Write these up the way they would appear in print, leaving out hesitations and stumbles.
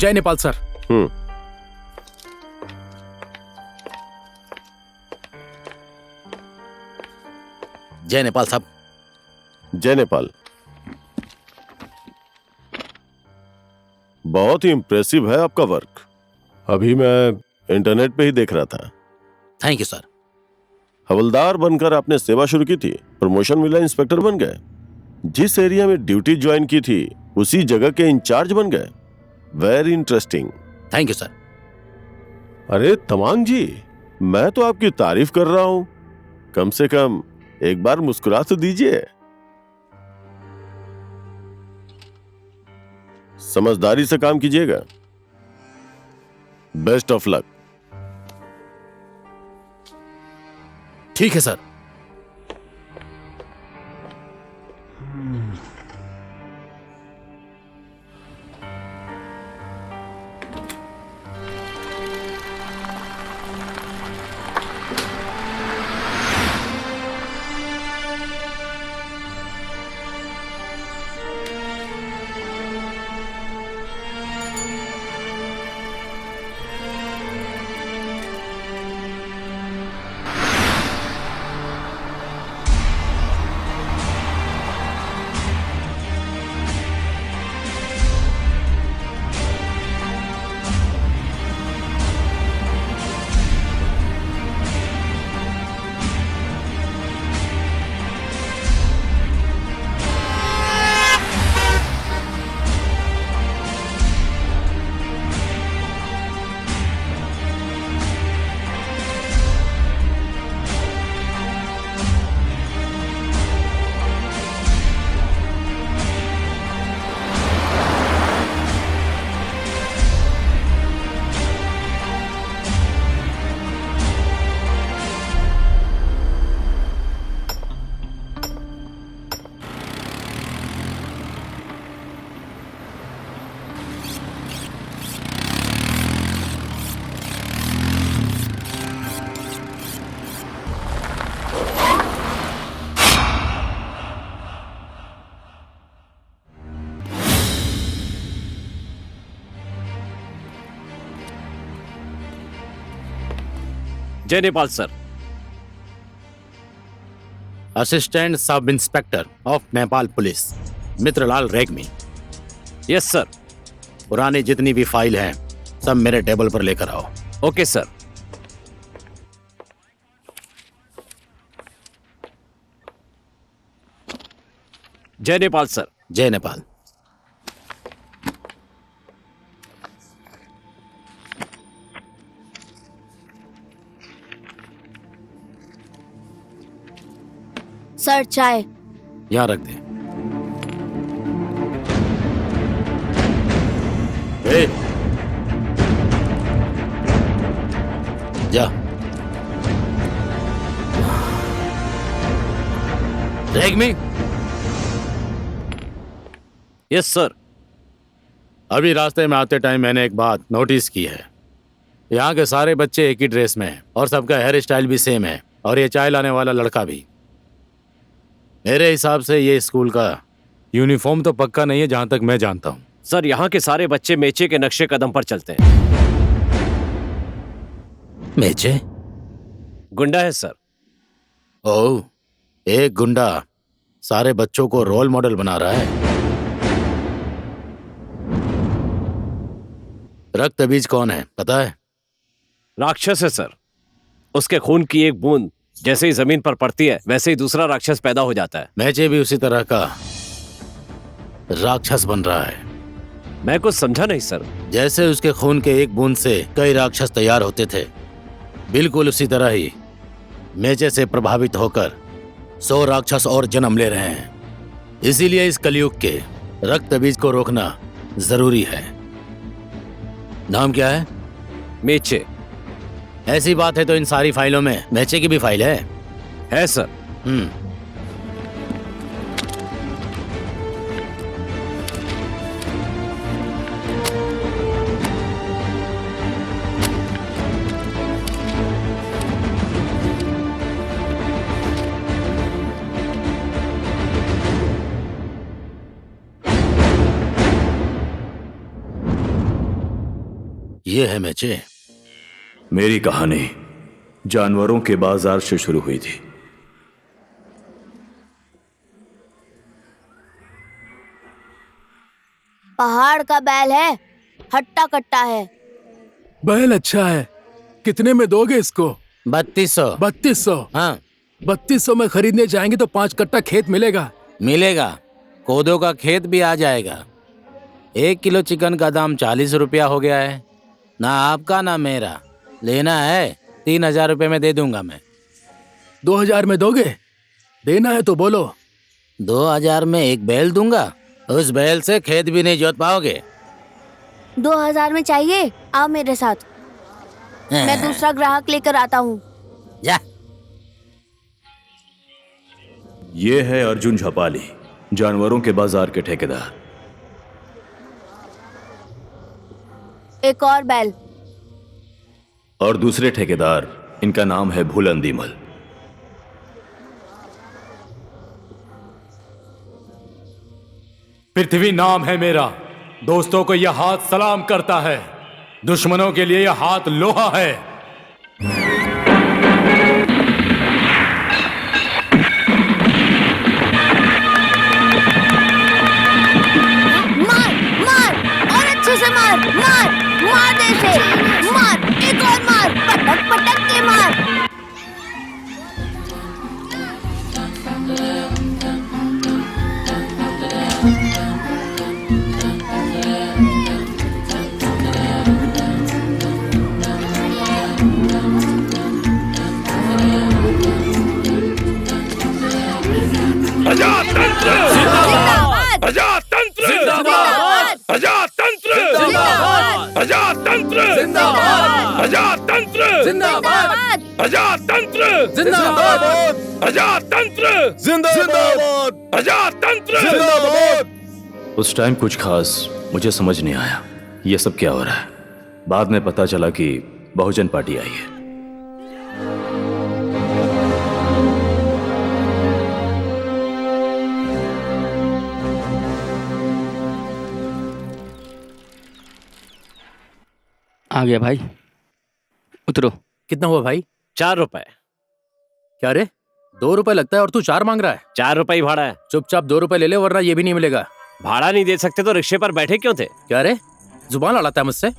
जय नेपाल सर। जय नेपाल साहब। जय नेपाल। बहुत ही इम्प्रेसिव है आपका वर्क। अभी मैं इंटरनेट पे ही देख रहा था। Thank you sir. हवलदार बनकर आपने सेवा शुरू की थी, प्रमोशन मिला, इंस्पेक्टर बन गए। जिस एरिया में ड्यूटी ज्वाइन की थी उसी जगह के इंचार्ज बन गए। Very interesting. Thank you sir. अरे तमांग जी, मैं तो आपकी तारीफ कर रहा हूं, कम से कम एक बार मुस्कुरा तो दीजिए। समझदारी से काम कीजिएगा। Best of luck. ठीक है सर। जय Nepal sir. Assistant sub inspector of Nepal police Mitralal Regmi. Yes sir. पुरानी जितनी भी फाइल हैं सब मेरे टेबल पर लेकर आओ। Okay sir. जय नेपाल सर। जय नेपाल। सर चाय। यहाँ रख दे। ए, जा। Regmi, yes sir. अभी रास्ते में आते टाइम मैंने एक बात नोटिस की है। यहाँ के सारे बच्चे एक ही ड्रेस में हैं और सबका हेयर स्टाइल भी सेम है, और ये चाय लाने वाला लड़का भी। मेरे हिसाब से ये स्कूल का यूनिफॉर्म तो पक्का नहीं है, जहां तक मैं जानता हूँ। सर यहाँ के सारे बच्चे मेचे के नक्शे कदम पर चलते हैं। मेचे? गुंडा है सर। ओह, एक गुंडा सारे बच्चों को रोल मॉडल बना रहा है। रक्त बीज कौन है पता है? राक्षस है सर। उसके खून की एक बूंद जैसे ही जमीन पर पड़ती है वैसे ही दूसरा राक्षस पैदा हो जाता है। मैचे भी उसी तरह का राक्षस बन रहा है। मैं कुछ समझा नहीं सर। जैसे उसके खून के एक बूंद से कई राक्षस तैयार होते थे, बिल्कुल उसी तरह ही मेचे से प्रभावित होकर 100 राक्षस और जन्म ले रहे हैं। इसीलिए इस कलयुग के रक्त बीज को रोकना जरूरी है। नाम क्या है? मेचे। ऐसी बात है तो इन सारी फाइलों में मेचे की भी फाइल है सर। ये है मेचे। मेरी कहानी जानवरों के बाजार से शुरू हुई थी। पहाड़ का बैल है, हट्टा कट्टा है। बैल अच्छा है। कितने में दोगे इसको? 3200। 3200? हाँ 3200 में खरीदने जाएंगे तो 5 कट्टा खेत मिलेगा। मिलेगा, कोदो का खेत भी आ जाएगा। 1 किलो चिकन का दाम 40 रुपया हो गया है। ना आपका ना मेरा। लेना है 3000 रुपये में दे दूंगा मैं। 2000 में दोगे? देना है तो बोलो। 2000 में एक बैल दूंगा, उस बैल से खेत भी नहीं जोत पाओगे। 2000 में चाहिए? आओ मेरे साथ, मैं दूसरा ग्राहक लेकर आता हूँ। जा। ये है अर्जुन झपाली, जानवरों के बाजार के ठेकेदार। एक और बैल। और दूसरे ठेकेदार, इनका नाम है भूलंदीमल। पृथ्वी नाम है मेरा। दोस्तों को यह हाथ सलाम करता है, दुश्मनों के लिए यह हाथ लोहा है। मार मार और अच्छे से मार, मार मार दे इसे, मार, एक और मार, पटक पटक के मार। प्रजातंत्र जिंदाबाद, प्रजातंत्र जिंदाबाद, प्रजातंत्र जिंदाबाद, प्रजातंत्र जिंदाबाद, प्रजातंत्र जिंदाबाद, प्रजातंत्र जिंदाबाद, प्रजातंत्र जिंदाबाद, प्रजातंत्र जिंदाबाद। उस टाइम कुछ खास मुझे समझ नहीं आया ये सब क्या हो रहा है। बाद में पता चला कि बहुजन पार्टी आई है। आ गया भाई, उतरो। कितना हुआ भाई? 4 रुपए। क्या रे, ₹2 लगता है और तू 4 मांग रहा है। 4 रुपए ही भाड़ा है। चुपचाप ₹2 ले ले वरना ये भी नहीं मिलेगा। भाड़ा नहीं दे सकते तो रिक्शे पर बैठे क्यों थे? क्या रे, जुबान लड़ाता है मुझसे?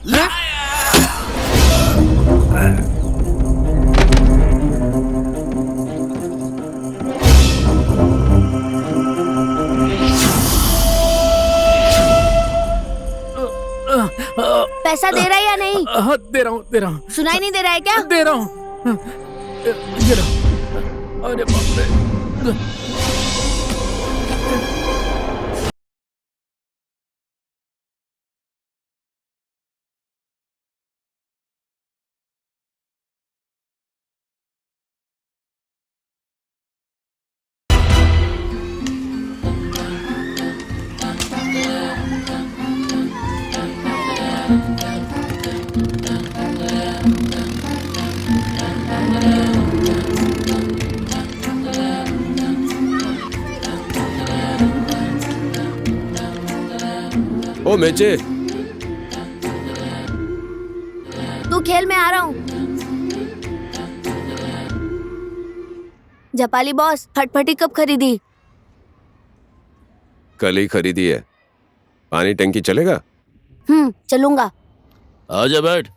पैसा दे रहा है या नहीं? हाँ, दे रहा हूँ। सुनाई नहीं दे रहा है क्या? दे रहा हूँ। ये रहा। अरे बाप रे। ओ मेचे, तू खेल, में आ रहा हूँ। जपाली बॉस, फटफटी कब खरीदी? कल ही खरीदी है। पानी टंकी चलेगा? चलूंगा। आजा बैठ।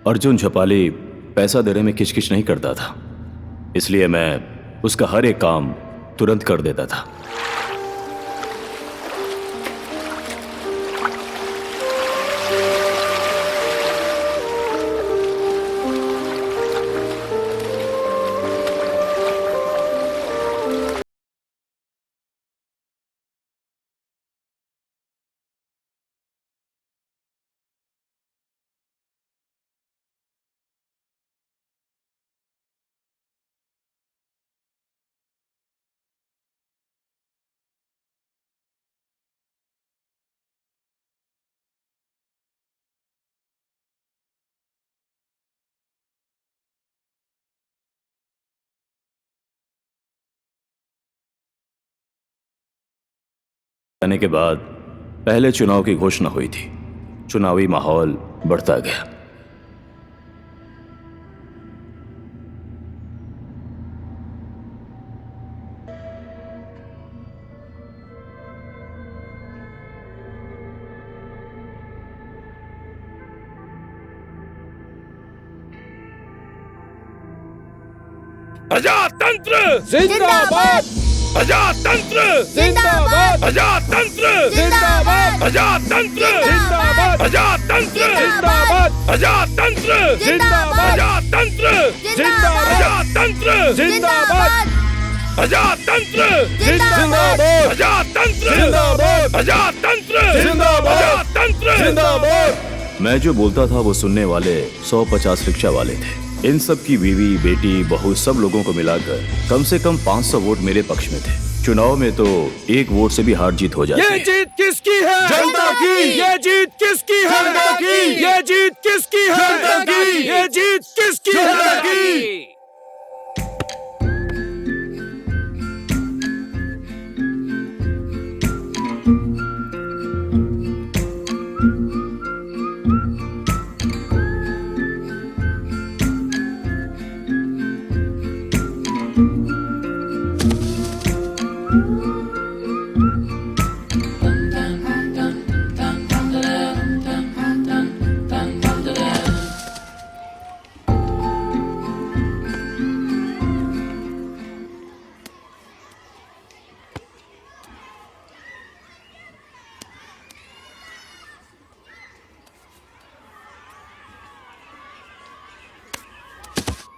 अर्जुन झपाली पैसा देने में किचकिच नहीं करता था, इसलिए मैं उसका हर एक काम तुरंत कर देता था। आने के बाद पहले चुनाव की घोषणा हुई थी। चुनावी माहौल बढ़ता गया। अजातंत्र जिंदाबाद! अजातंत्र जिंदाबाद! अजातंत्र जिंदाबाद! अजातंत्र जिंदाबाद! अजातंत्र जिंदाबाद! अजातंत्र जिंदाबाद! अजातंत्र जिंदाबाद! अजातंत्र जिंदाबाद! अजातंत्र जिंदाबाद! अजातंत्र जिंदाबाद! अजातंत्र जिंदाबाद! अजातंत्र जिंदाबाद! मैं जो बोलता था वो सुनने वाले 150 रिक्शा वाले थे। इन सब की बीवी, बेटी, बहू सब लोगों को मिलाकर कम से कम 500 वोट मेरे पक्ष में थे। चुनाव में तो एक वोट से भी हार जीत हो जाती ये है। जीत किसकी है? जनता की! ये जीत किसकी है? जनता की! ये जीत किसकी है? जनता की! ये जीत किसकी जनता है? की!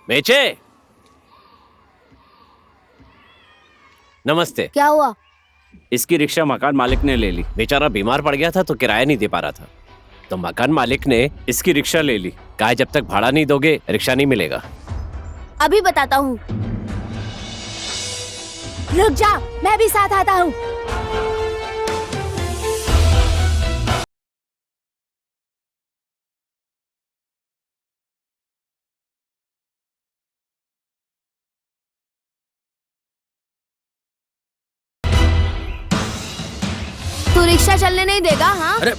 बेचे, नमस्ते। क्या हुआ? इसकी रिक्शा मकान मालिक ने ले ली। बेचारा बीमार पड़ गया था तो किराया नहीं दे पा रहा था, तो मकान मालिक ने इसकी रिक्शा ले ली। कहा जब तक भाड़ा नहीं दोगे रिक्शा नहीं मिलेगा। अभी बताता हूँ। रुक जा, मैं भी साथ आता हूँ। तू रिक्शा चलने नहीं देगा? हाँ? अरे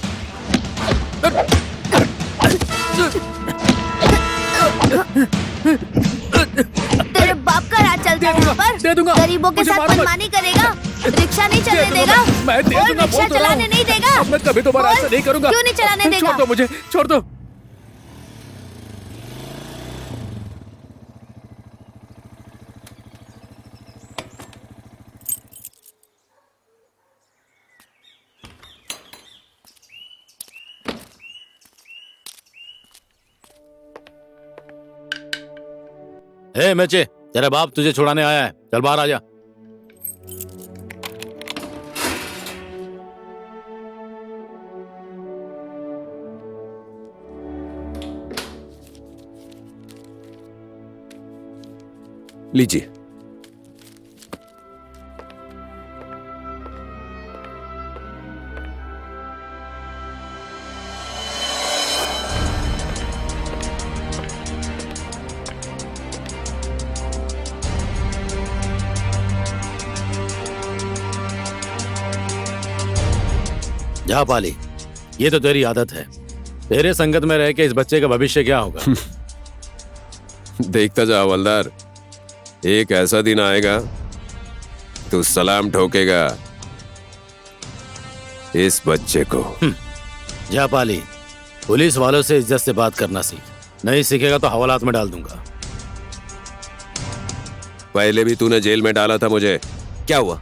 तेरे बाप का राज चलता है यहाँ पर। दे दूंगा। गरीबों के मुझे साथ मारो मत। मनमानी करेगा, रिक्शा नहीं चलने दे दूंगा। देगा, मैं दे बोल दूंगा, रिक्शा बोल तो रहा चलाने हूँ। नहीं देगा। अब मैं कभी दोबारा बोल, ऐसा नहीं करूंगा। क्यों नहीं चलाने देगा? छोड़ दो मुझे, छोड़ दो। हे मेचे, तेरा बाप तुझे छुड़ाने आया है, चल बाहर आ जा। लीजिए। जा पाली, ये तो तेरी आदत है। तेरे संगत में रह के इस बच्चे का भविष्य क्या होगा? देखता जा हवलदार, एक ऐसा दिन आएगा तू सलाम ठोकेगा इस बच्चे को। जा पाली, पुलिस वालों से इज्जत से बात करना सीख, नहीं सीखेगा तो हवालात में डाल दूंगा। पहले भी तूने जेल में डाला था मुझे, क्या हुआ?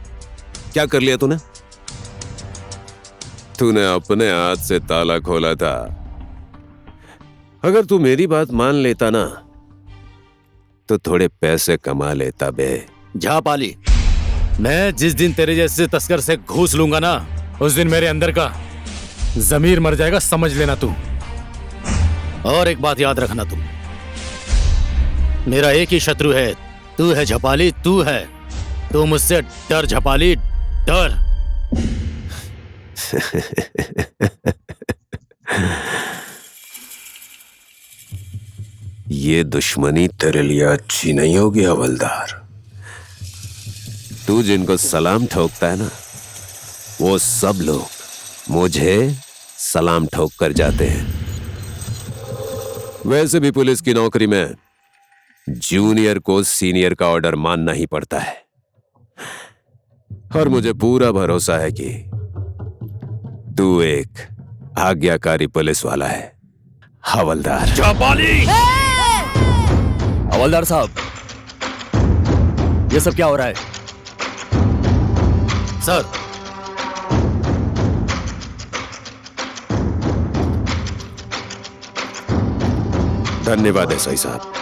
क्या कर लिया तूने? तूने अपने हाथ से ताला खोला था। अगर तू मेरी बात मान लेता ना तो थोड़े पैसे कमा लेता बे। जा पाली, मैं जिस दिन तेरे जैसे तस्कर से घूस लूंगा ना, उस दिन मेरे अंदर का जमीर मर जाएगा, समझ लेना तू। और एक बात याद रखना तुम, मेरा एक ही शत्रु है, तू है झपाली, तू है। तू मुझसे डर झपाली, डर। ये दुश्मनी तेरे लिए अच्छी नहीं होगी हवलदार। तू जिनको सलाम ठोकता है ना, वो सब लोग मुझे सलाम ठोक कर जाते हैं। वैसे भी पुलिस की नौकरी में जूनियर को सीनियर का ऑर्डर मानना ही पड़ता है, और मुझे पूरा भरोसा है कि तू एक आज्ञाकारी पुलिस वाला है हवलदार। हवलदार साहब, ये सब क्या हो रहा है? सर, धन्यवाद एसआई साहब।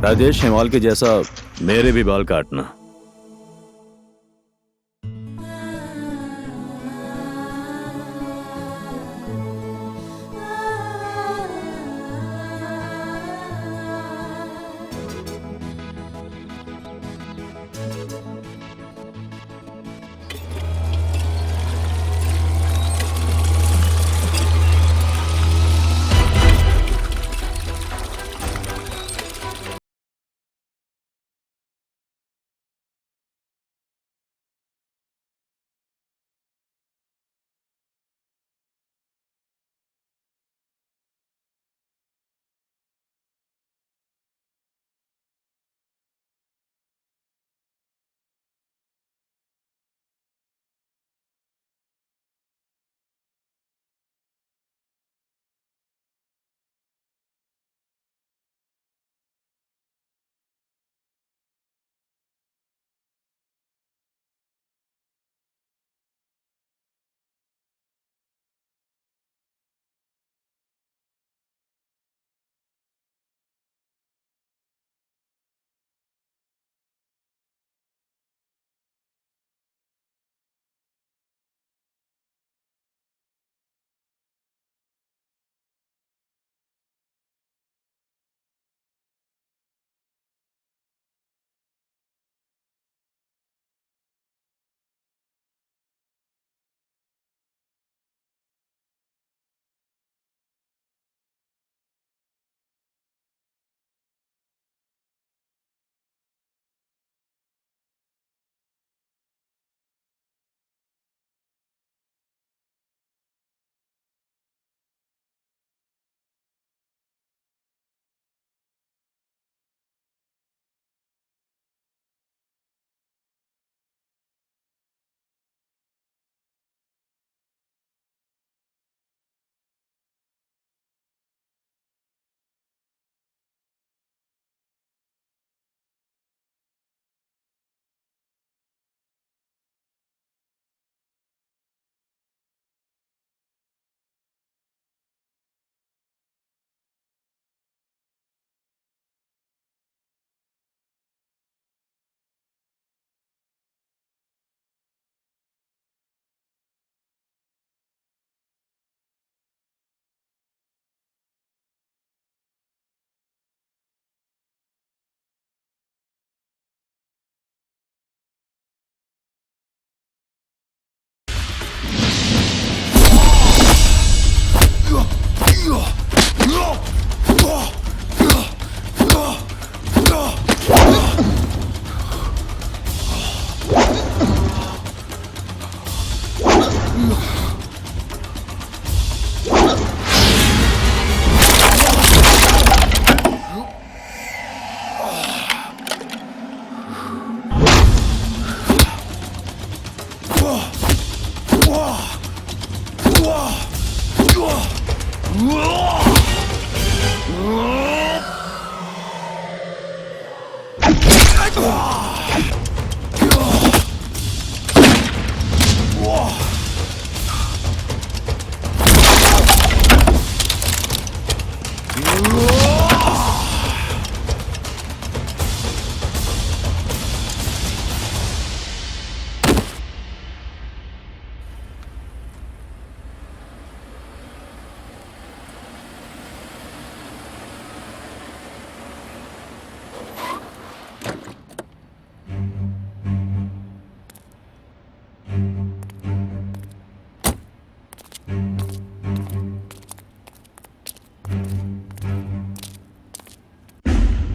राजेश हेमाल के जैसा मेरे भी बाल काटना।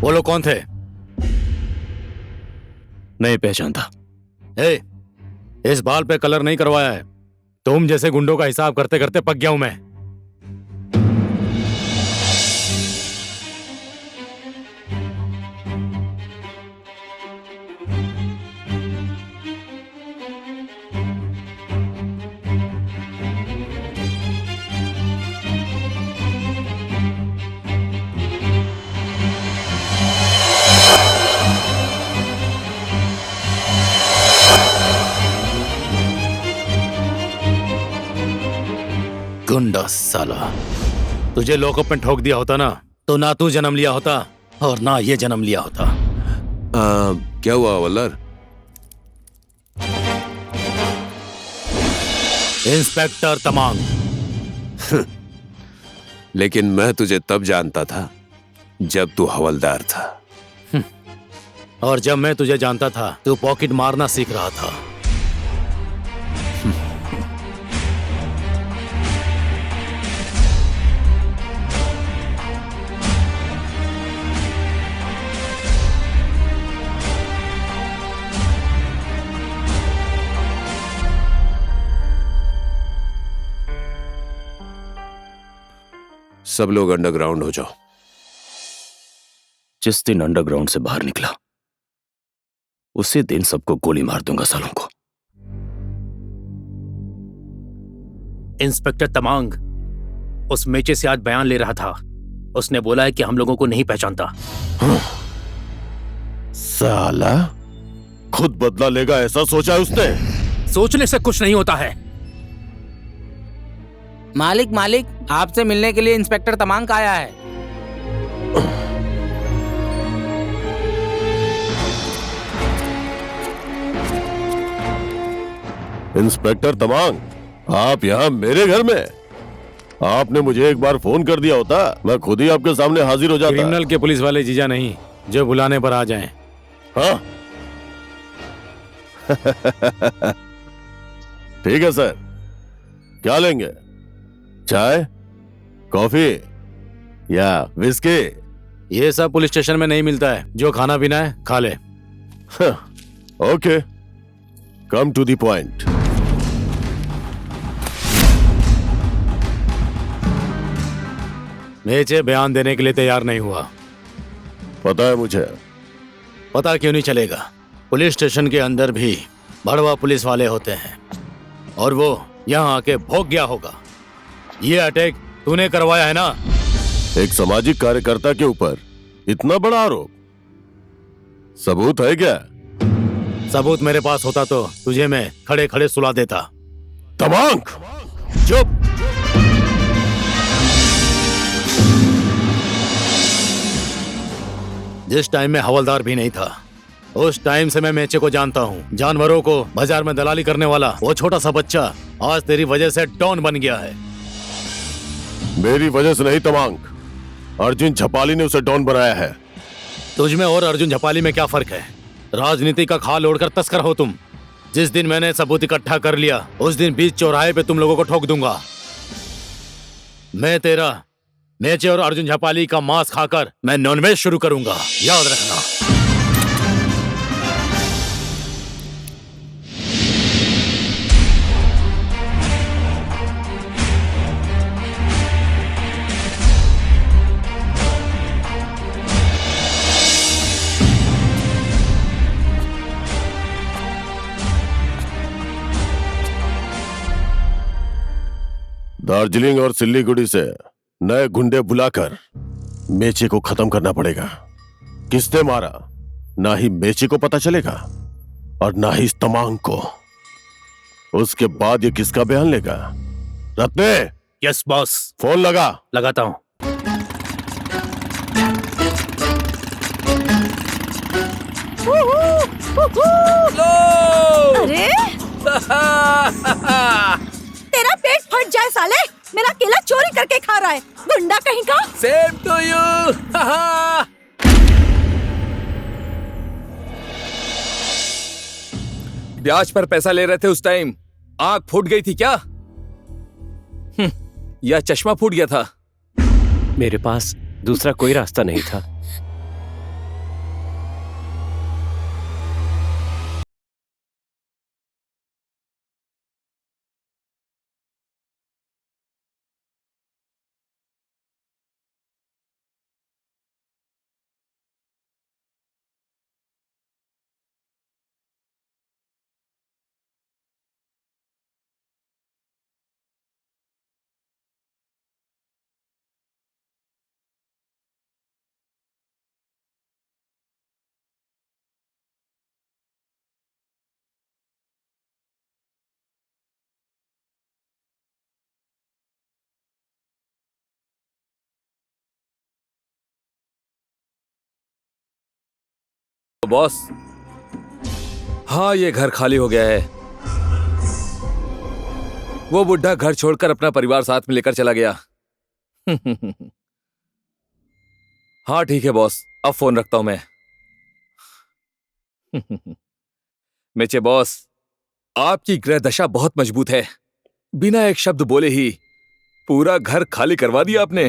वो लोग कौन थे? नहीं पहचानता। ए, इस बाल पे कलर नहीं करवाया है। तुम जैसे गुंडों का हिसाब करते करते पक गया हूं मैं। गुंडा साला, तुझे लॉकअप में ठोक दिया होता ना तो ना तू जन्म लिया होता और ना ये जन्म लिया होता। क्या हुआ हवलदार? इंस्पेक्टर तमांग। लेकिन मैं तुझे तब जानता था जब तू हवलदार था। और जब मैं तुझे जानता था तू पॉकेट मारना सीख रहा था। सब लोग अंडरग्राउंड हो जाओ। जिस दिन अंडरग्राउंड से बाहर निकला उसी दिन सबको गोली मार दूंगा सालों को। इंस्पेक्टर तमांग उस मेचे से आज बयान ले रहा था। उसने बोला है कि हम लोगों को नहीं पहचानता। साला खुद बदला लेगा ऐसा सोचा है उसने। सोचने से कुछ नहीं होता है। मालिक मालिक, आपसे मिलने के लिए इंस्पेक्टर तमांग आया है। इंस्पेक्टर तमांग, आप यहाँ मेरे घर में? आपने मुझे एक बार फोन कर दिया होता, मैं खुद ही आपके सामने हाजिर हो जाता। क्रिमिनल के पुलिस वाले जीजा नहीं जो बुलाने पर आ जाएं। हाँ ठीक है सर, क्या लेंगे? चाय, कॉफी या विस्की? ये सब पुलिस स्टेशन में नहीं मिलता है। जो खाना पीना है खा ले। Okay, come to the point. Meche बयान देने के लिए तैयार नहीं हुआ। पता है मुझे। पता क्यों नहीं चलेगा? पुलिस स्टेशन के अंदर भी बड़वा पुलिस वाले होते हैं और वो यहाँ आके भोग गया होगा। ये अटैक तूने करवाया है ना? एक सामाजिक कार्यकर्ता के ऊपर इतना बड़ा आरोप, सबूत है क्या? सबूत मेरे पास होता तो तुझे मैं खड़े खड़े सुला देता। तमांग, चुप। जिस टाइम में हवलदार भी नहीं था उस टाइम से मैं मेचे को जानता हूँ। जानवरों को बाजार में दलाली करने वाला वो छोटा सा बच्चा आज तेरी वजह से डॉन बन गया है। मेरी वजह से नहीं तमांग, अर्जुन झपाली ने उसे डॉन बनाया है। तुझ में और अर्जुन झपाली में क्या फर्क है? राजनीति का खाल ओढ़कर तस्कर हो तुम। जिस दिन मैंने सबूत इकट्ठा कर लिया उस दिन बीच चौराहे पे तुम लोगों को ठोक दूंगा। मैं तेरा मेचे और अर्जुन झपाली का मांस खाकर मैं नॉनवेज शुरू करूंगा, याद रखना। दार्जिलिंग और सिल्लीगुड़ी से नए गुंडे बुलाकर मेचे को खत्म करना पड़ेगा। किसने मारा ना ही मेचे को पता चलेगा और ना ही इस तमांग को। उसके बाद ये किसका बयान लेगा? रत्ने। Yes boss. फोन लगा। लगाता हूं। अरे तेरा पेट फट जाए साले, मेरा केला चोरी करके खा रहा है, गुंडा कहीं का। Same to you. ब्याज पर पैसा ले रहे थे उस टाइम, आंख फूट गई थी क्या? या चश्मा फूट गया था? मेरे पास दूसरा कोई रास्ता नहीं था। बॉस, हाँ ये घर खाली हो गया है। वो बुढ़ा घर छोड़कर अपना परिवार साथ में लेकर चला गया। हाँ ठीक है बॉस, अब फोन रखता हूं मैं। मेचे बॉस, आपकी ग्रह दशा बहुत मजबूत है। बिना एक शब्द बोले ही पूरा घर खाली करवा दिया आपने।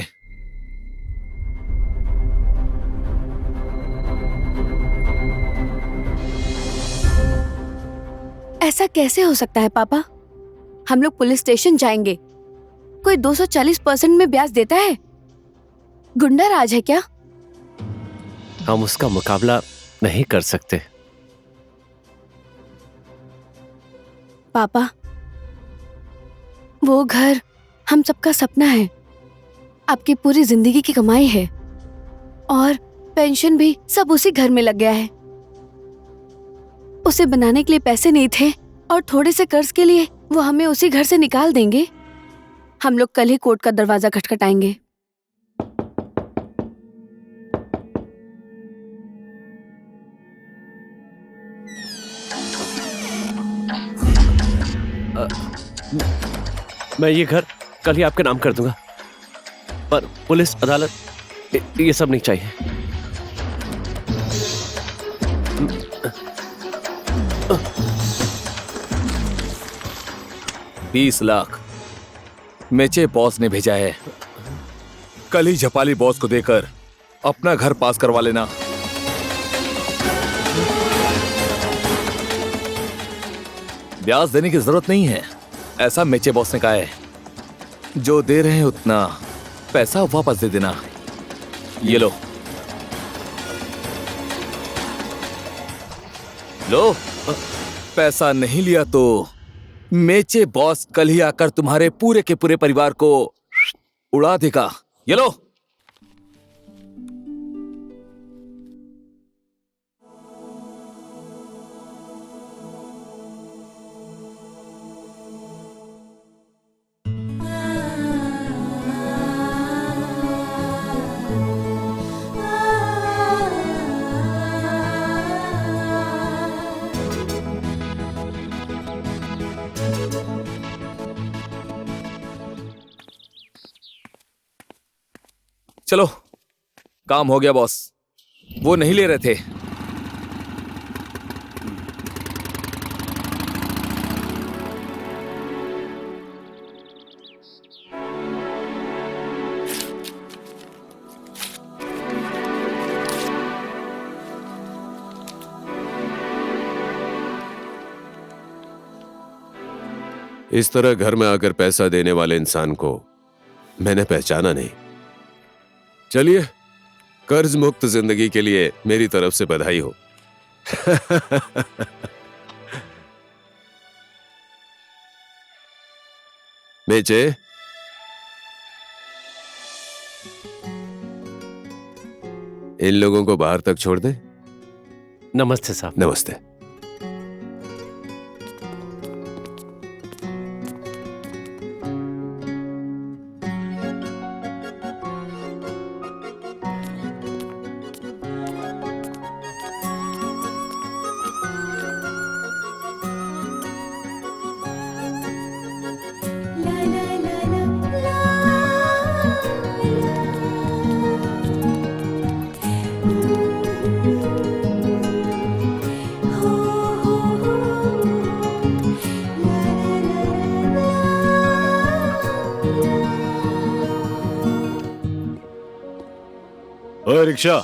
ऐसा कैसे हो सकता है पापा? हम लोग पुलिस स्टेशन जाएंगे। कोई 240% में ब्याज देता है? गुंडा राज है क्या? हम उसका मुकाबला नहीं कर सकते। पापा, वो घर हम सबका सपना है। आपकी पूरी जिंदगी की कमाई है और पेंशन भी सब उसी घर में लग गया है। उसे बनाने के लिए पैसे नहीं थे और थोड़े से कर्ज के लिए वो हमें उसी घर से निकाल देंगे। हम लोग कल ही कोर्ट का दरवाजा खटखटाएंगे। मैं ये घर कल ही आपके नाम कर दूंगा, पर पुलिस अदालत ये सब नहीं चाहिए। 20 लाख मेचे बॉस ने भेजा है। कल ही झपाली बॉस को देकर अपना घर पास करवा लेना। ब्याज देने की जरूरत नहीं है, ऐसा मेचे बॉस ने कहा है। जो दे रहे हैं उतना पैसा वापस दे देना। ये लो लो, पैसा नहीं लिया तो मेचे बॉस कल ही आकर तुम्हारे पूरे के पूरे परिवार को उड़ा देगा। ये लो। चलो, काम हो गया बॉस। वो नहीं ले रहे थे। इस तरह घर में आकर पैसा देने वाले इंसान को मैंने पहचाना नहीं। चलिए, कर्ज मुक्त जिंदगी के लिए मेरी तरफ से बधाई हो। मेचे, इन लोगों को बाहर तक छोड़ दे। नमस्ते साहब। नमस्ते। ओए रिक्शा,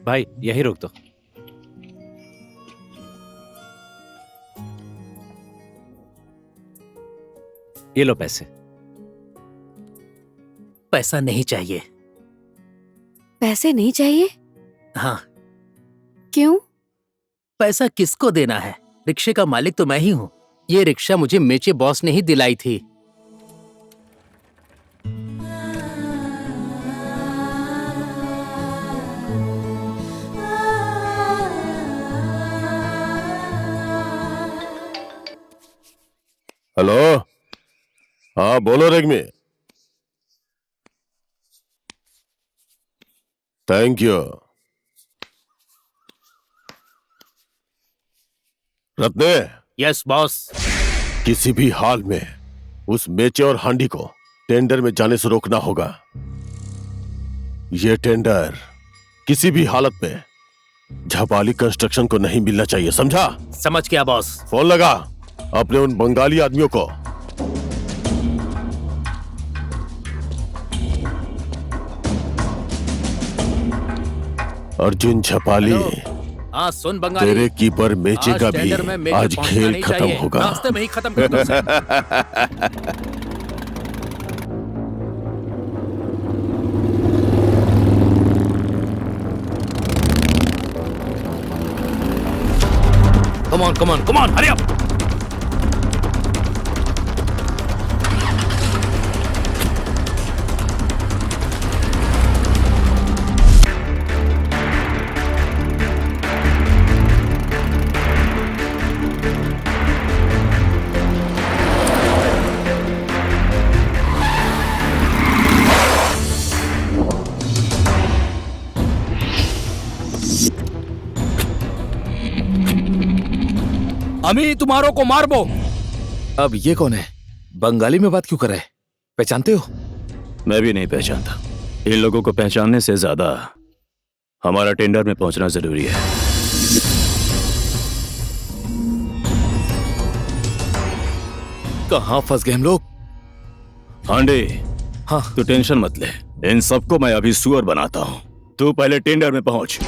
भाई यही रोक दो। ये लो पैसे। पैसा नहीं चाहिए। पैसे नहीं चाहिए? हाँ। क्यों? पैसा किसको देना है? रिक्शे का मालिक तो मैं ही हूँ। ये रिक्शा मुझे मेचे बॉस ने ही दिलाई थी। हेलो, हाँ बोलो Regmi. Thank you. Ratne, yes boss. किसी भी हाल में उस मेचे और हांडी को टेंडर में जाने से रोकना होगा। यह टेंडर किसी भी हालत में झपाली कंस्ट्रक्शन को नहीं मिलना चाहिए, समझा? समझ गया बॉस। फोन लगा अपने उन बंगाली आदमियों को। अर्जुन झपाली, हाँ सुन बंगाली, तेरे कीपर मेचे आज का टेंडर में भी मेचे आज पहुंचना खेल नहीं खत्म चाहिए। होगा। रास्ते में ही खत्म कर दो उसे। Come on, hurry up! अमी तुम्हारों को मार बो। अब ये कौन है? बंगाली में बात क्यों कर रहे? पहचानते हो? मैं भी नहीं पहचानता। इन लोगों को पहचानने से ज्यादा हमारा टेंडर में पहुंचना जरूरी है। कहां फंस गए हम लोग? हांडे, हाँ, तू टेंशन मत ले, इन सबको मैं अभी सुअर बनाता हूं। तू पहले टेंडर में पहुंच।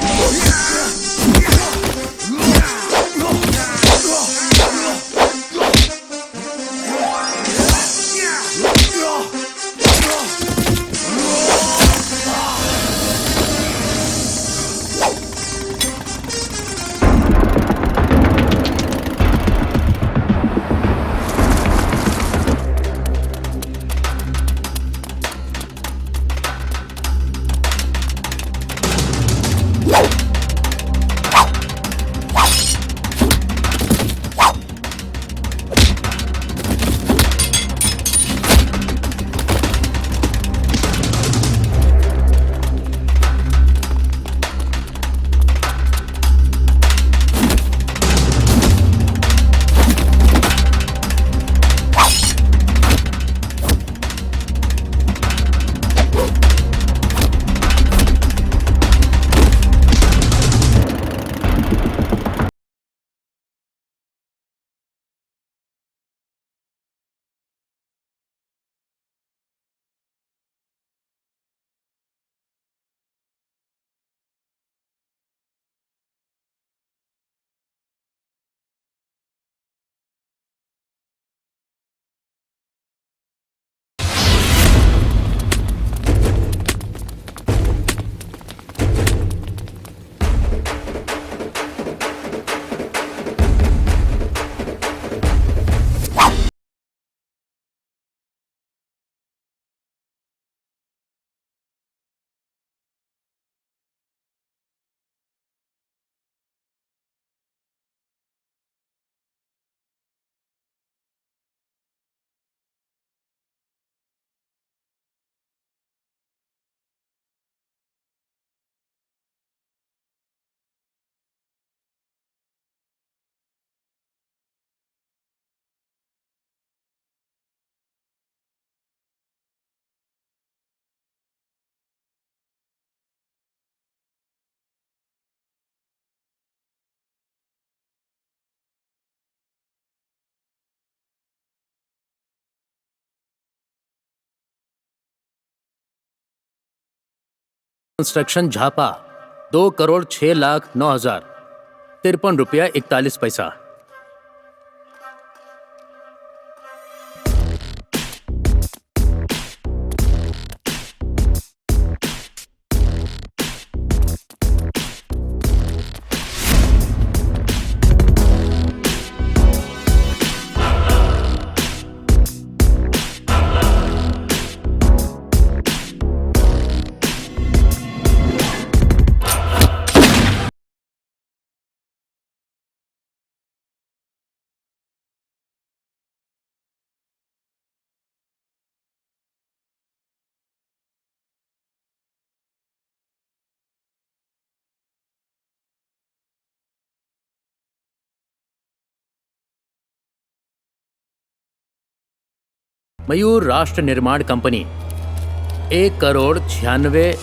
कंस्ट्रक्शन झापा 2,06,09,53 रुपया 41 पैसा। मयूर राष्ट्र निर्माण कंपनी 1,96,00,000।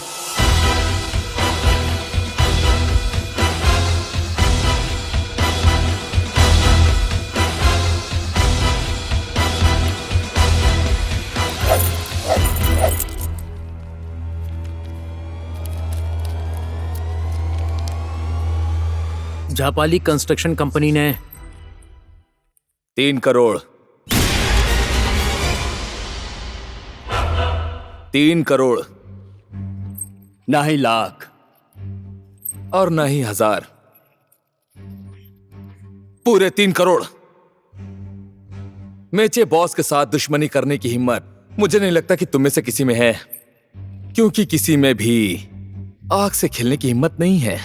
झापाली कंस्ट्रक्शन कंपनी ने 3 करोड़ 3 करोड़, ना ही लाख और ना ही हजार, पूरे 3 करोड़। मेचे बॉस के साथ दुश्मनी करने की हिम्मत मुझे नहीं लगता कि तुम में से किसी में है, क्योंकि किसी में भी आग से खेलने की हिम्मत नहीं है।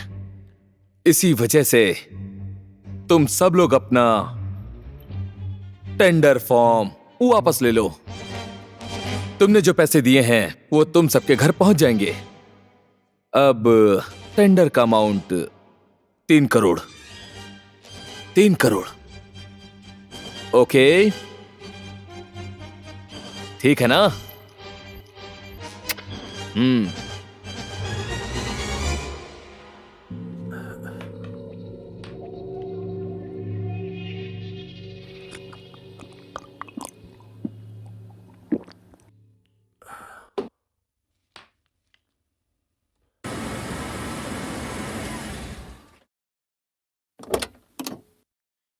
इसी वजह से तुम सब लोग अपना टेंडर फॉर्म वापस ले लो। तुमने जो पैसे दिए हैं वो तुम सबके घर पहुंच जाएंगे। अब टेंडर का अमाउंट 3 करोड़। 3 करोड़, ओके? ठीक है ना?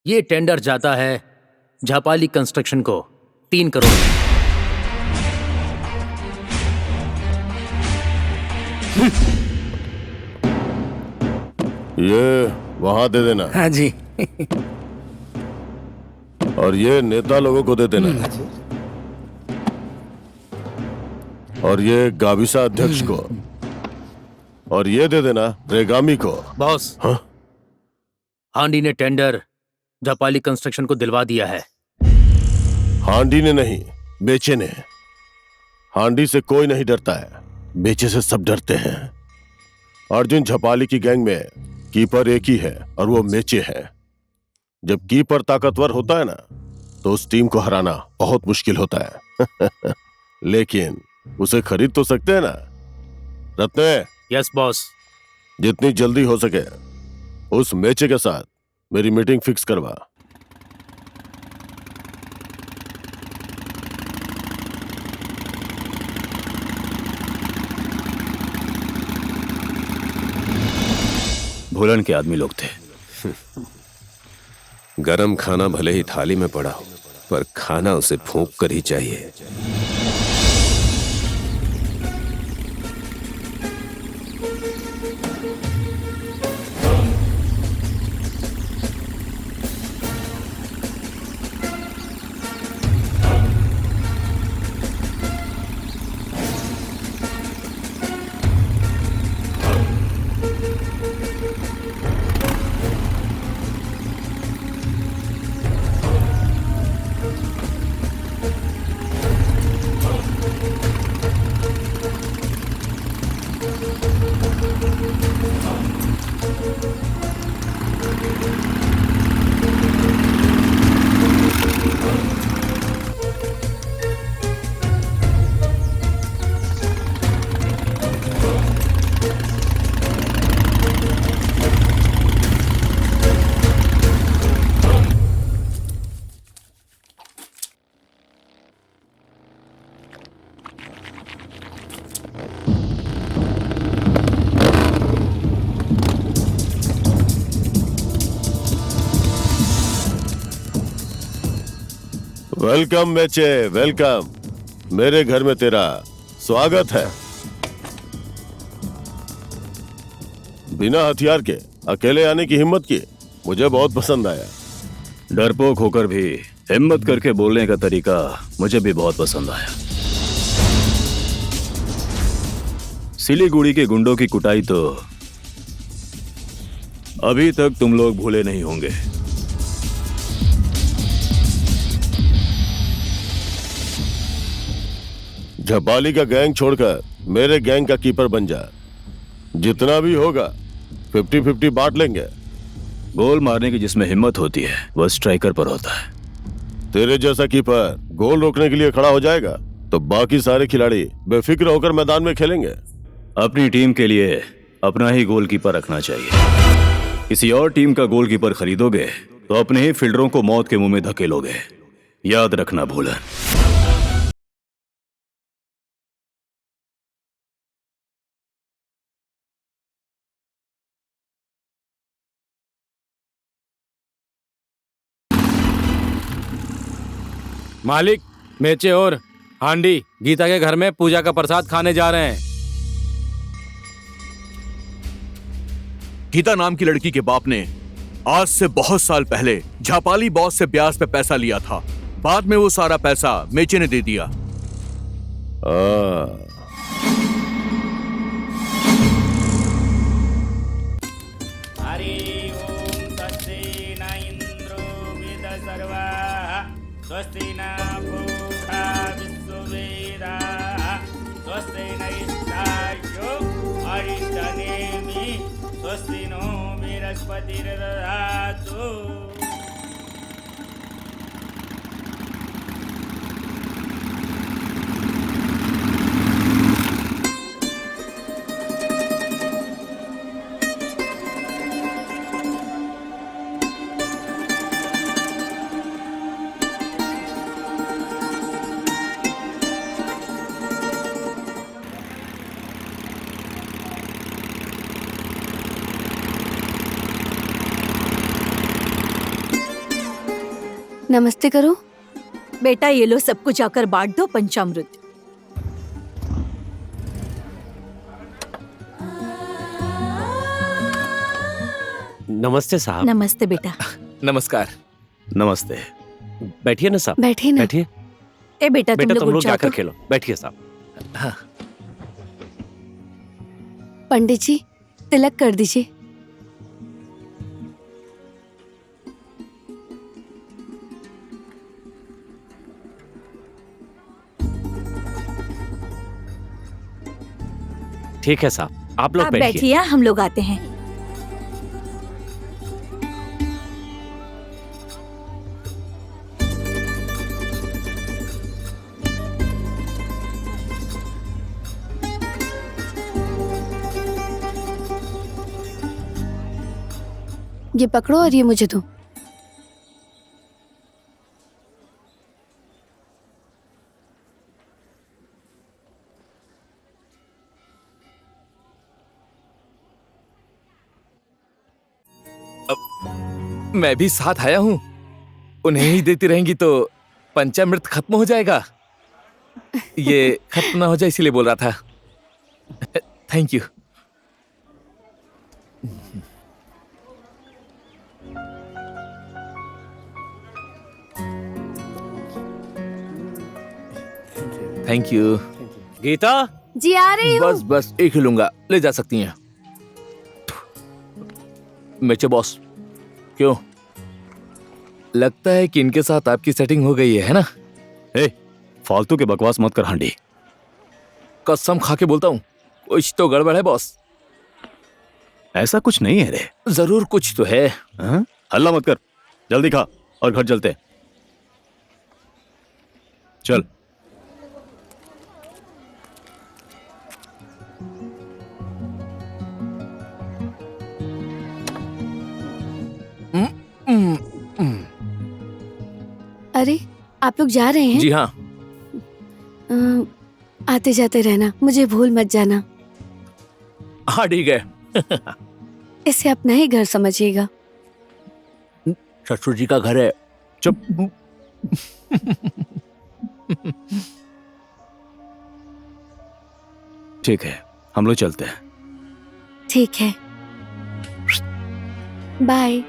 ये टेंडर जाता है झापाली कंस्ट्रक्शन को 3 करोड़। ये वहां दे देना। हाँ जी। और ये नेता लोगों को दे देना। और ये गाविसा अध्यक्ष को। और ये दे देना रेगामी को। बॉस, हाँ? हांडी ने टेंडर झापाली कंस्ट्रक्शन को दिलवा दिया है। हांडी ने नहीं, मेचे ने। हांडी से कोई नहीं डरता है, मेचे से सब डरते हैं। अर्जुन झापाली की गैंग में कीपर एक ही है और वो मेचे है। जब कीपर ताकतवर होता है ना, तो उस टीम को हराना बहुत मुश्किल होता है। लेकिन उसे खरीद तो सकते हैं ना। रत्ने। Yes boss. जितनी जल्दी हो सके उस मेचे के साथ मेरी मीटिंग फिक्स करवा। भूलन के आदमी लोग थे। गरम खाना भले ही थाली में पड़ा हो, पर खाना उसे फूंक कर ही चाहिए। Welcome Meche, welcome. मेरे घर में तेरा स्वागत है। बिना हथियार के अकेले आने की हिम्मत की, मुझे बहुत पसंद आया। डरपोक होकर भी हिम्मत करके बोलने का तरीका मुझे भी बहुत पसंद आया। सिलीगुड़ी के गुंडों की कुटाई तो अभी तक तुम लोग भूले नहीं होंगे। झपाली का गैंग छोड़कर मेरे गैंग का कीपर बन जा। जितना भी होगा 50-50 बांट लेंगे। गोल मारने की जिसमें हिम्मत होती है वह स्ट्राइकर पर होता है। तेरे जैसा कीपर गोल रोकने के लिए खड़ा हो जाएगा तो बाकी सारे खिलाड़ी बेफिक्र होकर मैदान में खेलेंगे। अपनी टीम के लिए अपना ही गोलकीपर रखना चाहिए। किसी और टीम का गोलकीपर खरीदोगे तो अपने ही फील्डरों को मौत के मुंह में धकेलोगे। याद रखना भूलन। मालिक, मेचे और हांडी गीता के घर में पूजा का प्रसाद खाने जा रहे हैं। गीता नाम की लड़की के बाप ने आज से बहुत साल पहले झापाली बॉस से ब्याज पे पैसा लिया था। बाद में वो सारा पैसा मेचे ने दे दिया। स्वस्ति न पूषा विश्ववेदाः स्वस्ति नैष्ठार्यो अरिष्टनेमि स्वस्ति नो बृहस्पतिर्दधातु। नमस्ते करो। बेटा ये लो, सबको जाकर बांट दो पंचामृत। नमस्ते साहब। नमस्ते बेटा। नमस्कार। नमस्ते। बैठिए ना साहब। बैठिए ना। बैठिए। ए बेटा तुम लोग जाकर जाकर खेलो। बैठिए साहब। हाँ। पंडित जी तिलक कर दीजिए। ठीक है साहब, आप लोग बैठिए। बैठिए, हम लोग आते हैं। ये पकड़ो और ये मुझे दो। मैं भी साथ आया हूँ। उन्हें ही देती रहेंगी तो पंचामृत खत्म हो जाएगा। ये खत्म ना हो जाए इसीलिए बोल रहा था। Thank you. Thank you. Geeta ji आ रही हूँ। बस बस एक ही लूंगा, ले जा सकती हैं। मेचे बॉस, क्यों लगता है कि इनके साथ आपकी सेटिंग हो गई है ना? फालतू के बकवास मत कर हांडी। कसम खा के बोलता हूँ कुछ तो गड़बड़ है बॉस। ऐसा कुछ नहीं है रे। जरूर कुछ तो है। हल्ला मत कर, जल्दी खा और घर चलते। चल। अरे आप लोग जा रहे हैं? जी हाँ। आते जाते रहना, मुझे भूल मत जाना। हाँ ठीक है। इसे अपना ही घर समझिएगा। ससुर जी का घर है। चुप। ठीक है, हम लोग चलते हैं। ठीक है, बाय।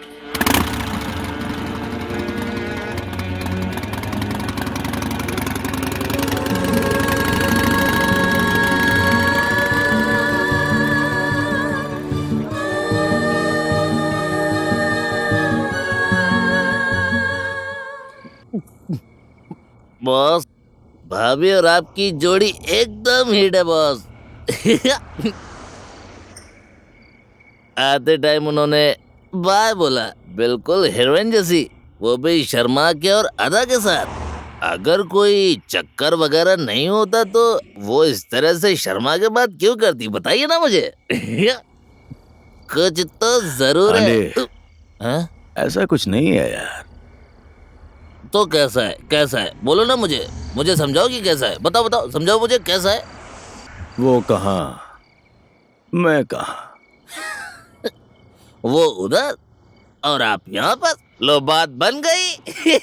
बॉस, भाभी और आपकी जोड़ी एकदम हिट है बॉस। आते टाइम उन्होंने बाय बोला, बिल्कुल हीरोइन जैसी, वो भी शर्मा के और अदा के साथ। अगर कोई चक्कर वगैरह नहीं होता तो वो इस तरह से शर्मा के बात क्यों करती, बताइए ना मुझे। कुछ तो जरूर है। हाँ? ऐसा कुछ नहीं है यार। तो कैसा है, कैसा है, बोलो ना मुझे समझाओ कि कैसा है। बताओ बताओ, समझाओ मुझे कैसा है। वो कहाँ, मैं कहाँ। वो उधर और आप यहाँ पर। लो, बात बन गई।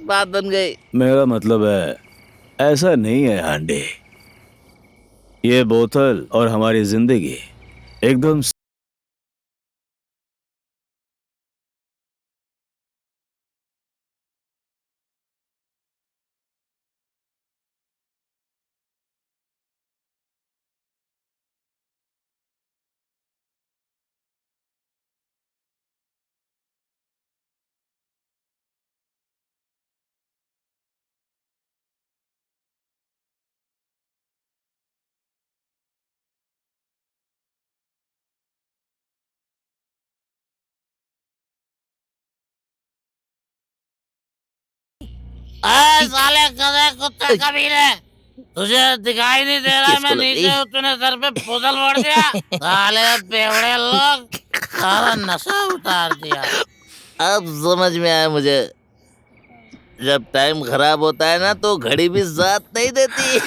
बात बन गई। मेरा मतलब है ऐसा नहीं है हांडे। ये बोतल और हमारी जिंदगी एकदम साले गधे कुत्ते कमीने, तुझे दिखाई नहीं दे रहा मैं नीचे हूँ, तूने सर पे बोतल फोड़ दिया। साले बेवड़े लोग, सारा नशा उतार दिया। अब समझ में आया मुझे, जब टाइम खराब होता है ना तो घड़ी भी साथ नहीं देती।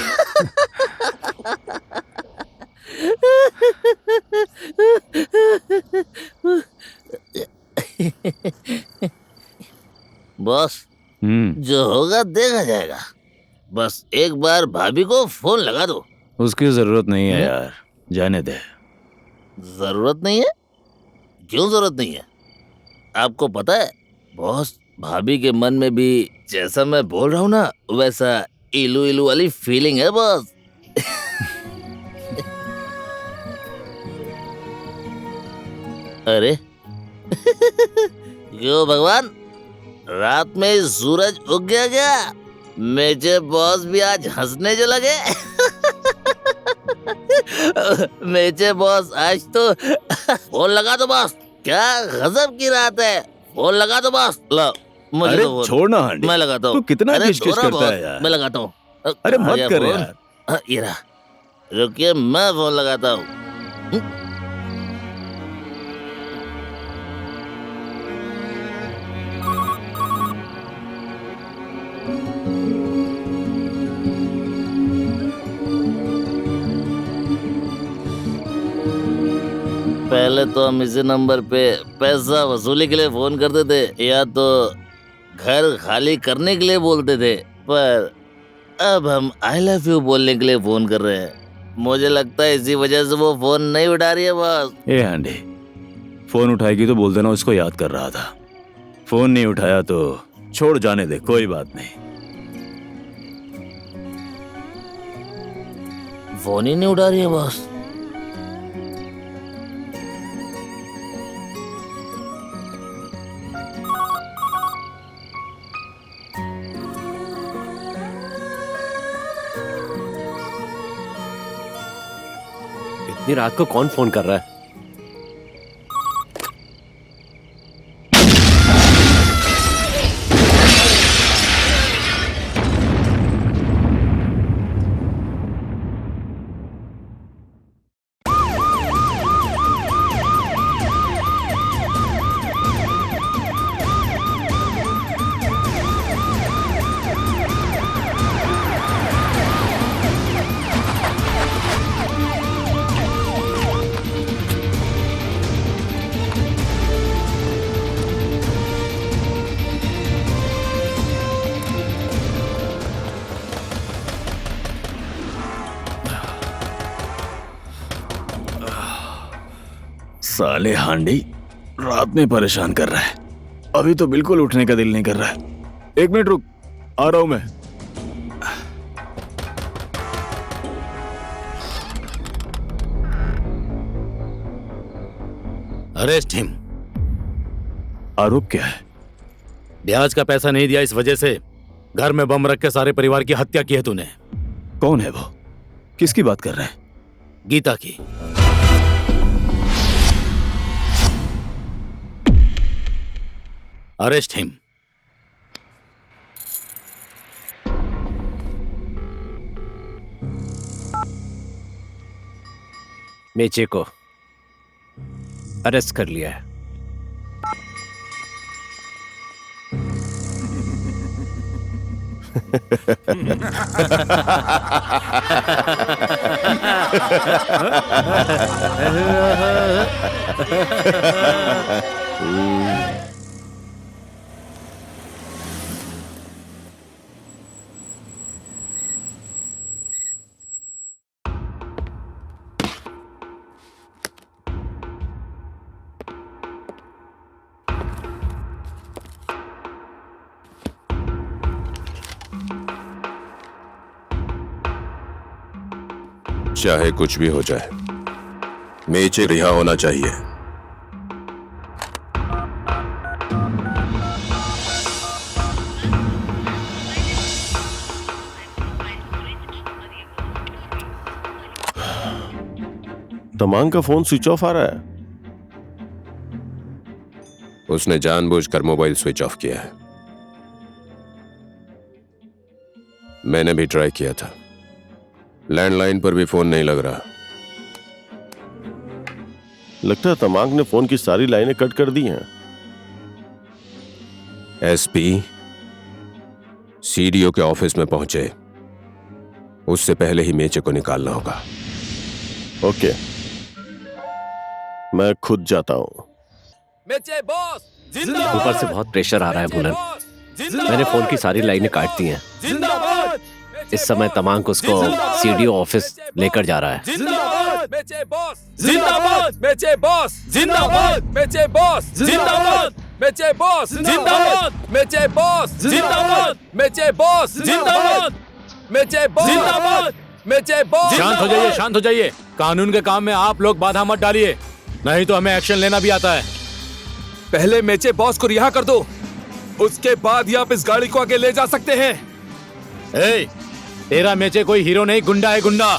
बॉस, जो होगा देखा जाएगा। बस एक बार भाभी को फोन लगा दो। उसकी जरूरत नहीं है यार, जाने दे। जरूरत नहीं है? क्यों जरूरत नहीं है? आपको पता है बॉस, भाभी के मन में भी जैसा मैं बोल रहा हूँ ना वैसा इलू इलू वाली फीलिंग है बॉस। अरे क्यों भगवान, रात में सूरज उग गया क्या? मेरे बॉस भी आज हंसने जो लगे। मेरे बॉस आज तो फोन लगा दो बॉस, क्या गजब की रात है। फोन लगा दो बॉस। लो मुझे अरे तो छोड़ना हांडी, मैं लगाता हूँ। तू कितना अरे किचकिच दो ना करता बॉस, है यार। मैं लगाता हूँ। अरे मत आया कर फोन। यार। ये रहा, रुकिए मैं फोन लगाता हूँ। पहले तो हम इसी नंबर पे पैसा वसूली के लिए फोन करते थे या तो घर खाली करने के लिए बोलते थे, पर अब हम आई लव यू बोलने के लिए फोन कर रहे हैं। मुझे लगता है इसी वजह से वो फोन नहीं उठा रही है बॉस। ए हांडी, फोन उठाएगी तो बोल देना उसको याद कर रहा था। फोन नहीं उठाया तो छोड़ जाने दे, कोई बात नहीं। फोन ही नहीं उठा रही है बॉस। इतनी रात को कौन फोन कर रहा है? साले हांडी रात में परेशान कर रहा है। अभी तो बिल्कुल उठने का दिल नहीं कर रहा है। 1 मिनट रुक, आ रहा हूं मैं। Arrest him. आरोप क्या है? ब्याज का पैसा नहीं दिया, इस वजह से घर में बम रख के सारे परिवार की हत्या की है तूने। कौन है वो? किसकी बात कर रहे हैं? गीता की। Arrest him. मेचे को अरेस्ट कर लिया है। चाहे कुछ भी हो जाए, मेचे रिहा होना चाहिए। तमांग का फोन स्विच ऑफ आ रहा है। उसने जानबूझकर मोबाइल स्विच ऑफ किया है। मैंने भी ट्राई किया था, लैंडलाइन पर भी फोन नहीं लग रहा। लगता है तमांग ने फोन की सारी लाइनें कट कर दी हैं। एसपी सीडीओ के ऑफिस में पहुंचे, उससे पहले ही मेचे को निकालना होगा। ओके, मैं खुद जाता हूं। मेचे बॉस ऊपर से बहुत प्रेशर आ रहा है भूलन। मैंने फोन की सारी लाइनें काट दी हैं। जिंदाबाद। इस समय तमांग उसको सीडीओ ऑफिस लेकर जा रहा है। जिंदाबाद मेचे बॉस। जिंदाबाद मेचे बॉस। जिंदाबाद मेचे बॉस। जिंदाबाद मेचे बॉस। जिंदाबाद मेचे बॉस। जिंदाबाद मेचे बॉस। जिंदाबाद मेचे बॉस। जिंदाबाद मेचे बॉस। शांत हो जाइए, शांत हो जाइए। कानून के काम में आप लोग बाधा मत डालिए, नहीं तो हमें एक्शन लेना भी आता है। पहले मेचे बॉस को रिहा कर दो, उसके बाद ही आप इस गाड़ी को आगे ले जा सकते हैं। ए, तेरा मेचे कोई हीरो नहीं, गुंडा है, गुंडा।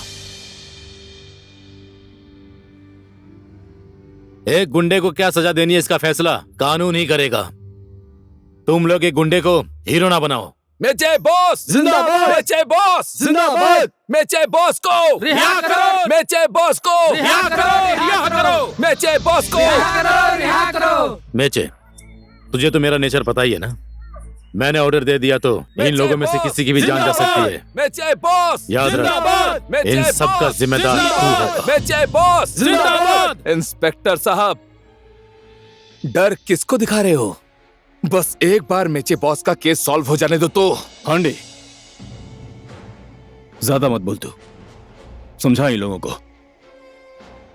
एक गुंडे को क्या सजा देनी है, इसका फैसला कानून ही करेगा। तुम लोग एक गुंडे को हीरो ना बनाओ। मेचे बॉस। जिंदाबाद मेचे बॉस। जिंदाबाद मेचे बॉस को रिहा करो। मेचे बॉस को रिहा करो। रिहा करो मेचे बॉस को रिहा करो। रिहा करो। मेचे, तुझे तो मेरा नेचर पता ही है ना। मैंने ऑर्डर दे दिया तो इन लोगों में से किसी की भी जान जा सकती है। मेचे बॉस। याद रख, इन सब का जिम्मेदार तू होगा। मेचे बॉस। जिंदाबाद। इंस्पेक्टर साहब, डर किसको दिखा रहे हो? बस एक बार मेचे बॉस का केस सॉल्व हो जाने दो तो। हांडी, ज्यादा मत बोल तू, समझा इन लोगों को।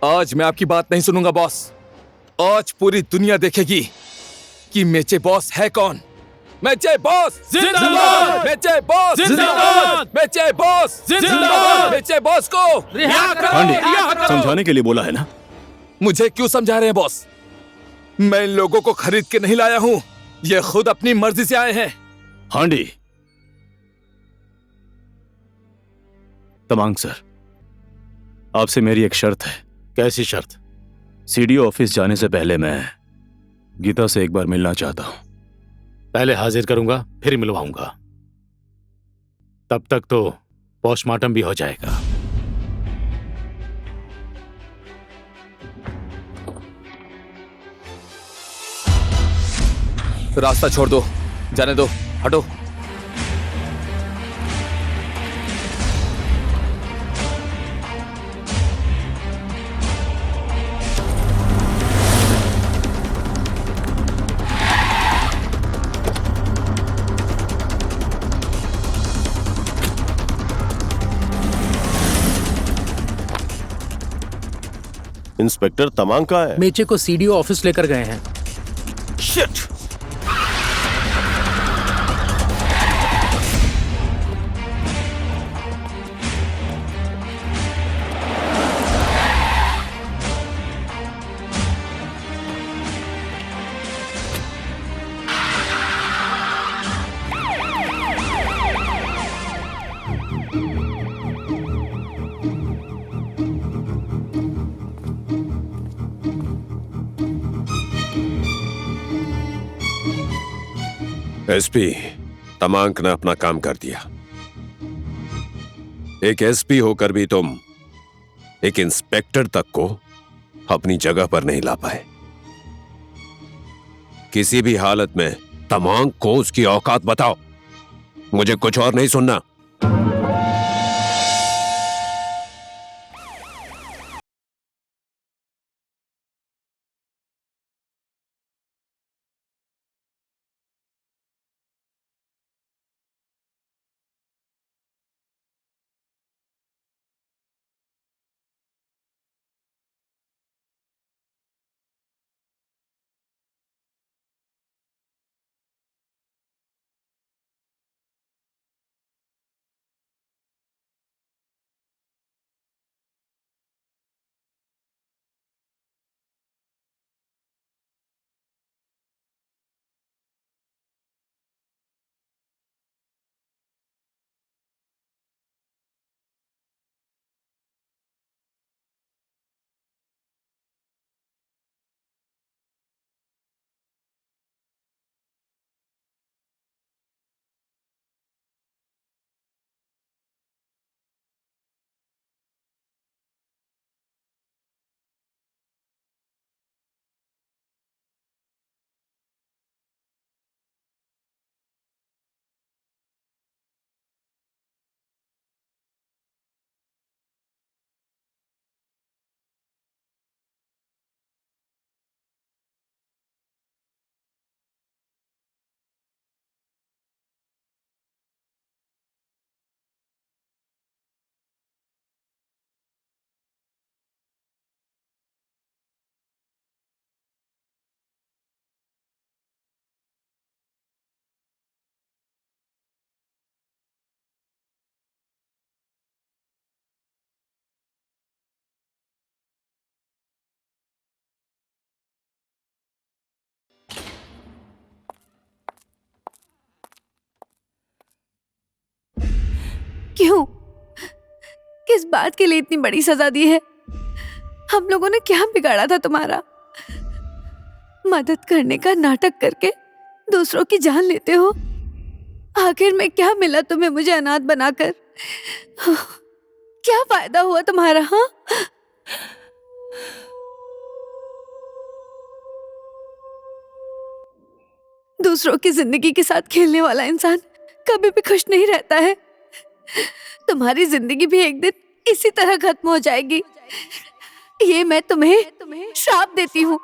आज मैं आपकी बात नहीं सुनूंगा बॉस। आज पूरी दुनिया देखेगी कि मेचे बॉस है कौन। मेचे बॉस। जिंदाबाद मेचे बॉस। जिंदाबाद मेचे बॉस। जिंदाबाद मेचे बॉस को रिहा करो। हांडी, समझाने के लिए बोला है ना। मुझे क्यों समझा रहे हैं बॉस? मैं इन लोगों को खरीद के नहीं लाया हूं, ये खुद अपनी मर्जी से आए हैं। हांडी, तमांग सर, आपसे मेरी एक शर्त है। कैसी शर्त? सीडीओ ऑफिस जाने से पहले मैं गीता से एक बार मिलना चाहता हूं। पहले हाजिर करूंगा, फिर मिलवाऊंगा। तब तक तो पोस्टमार्टम भी हो जाएगा। रास्ता छोड़ दो, जाने दो, हटो। इंस्पेक्टर तमांग कहाँ है? मेचे को सीडीओ ऑफिस लेकर गए हैं। शिट! एसपी तमांक ने अपना काम कर दिया। एक एसपी होकर भी तुम एक इंस्पेक्टर तक को अपनी जगह पर नहीं ला पाए। किसी भी हालत में तमांक को उसकी औकात बताओ, मुझे कुछ और नहीं सुनना। क्यों? किस बात के लिए इतनी बड़ी सजा दी है? हम लोगों ने क्या बिगाड़ा था तुम्हारा? मदद करने का नाटक करके दूसरों की जान लेते हो। आखिर में क्या मिला तुम्हें मुझे अनाथ बनाकर? क्या फायदा हुआ तुम्हारा? हाँ, दूसरों की जिंदगी के साथ खेलने वाला इंसान कभी भी खुश नहीं रहता है। तुम्हारी जिंदगी भी एक दिन इसी तरह खत्म हो जाएगी। ये मैं तुम्हें श्राप देती हूँ।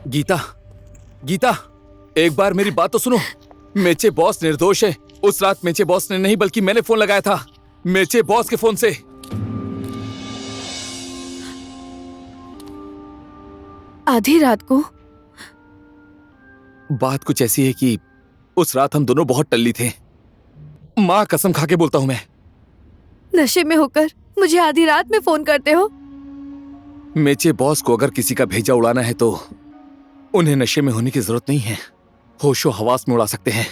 गीता, गीता, एक बार मेरी बात तो सुनो। मेचे बॉस निर्दोष है। उस रात मेचे बॉस ने नहीं बल्कि मैंने फोन लगाया था, मेचे बॉस के फोन से। आधी रात को? बात कुछ ऐसी है कि उस रात हम दोनों बहुत टल्ली थे। माँ कसम खा के बोलता हूं मैं। नशे में होकर मुझे आधी रात में फोन करते हो? मेचे बॉस को अगर किसी का भेजा उड़ाना है तो उन्हें नशे में होने की जरूरत नहीं है, होशो हवास में उड़ा सकते हैं।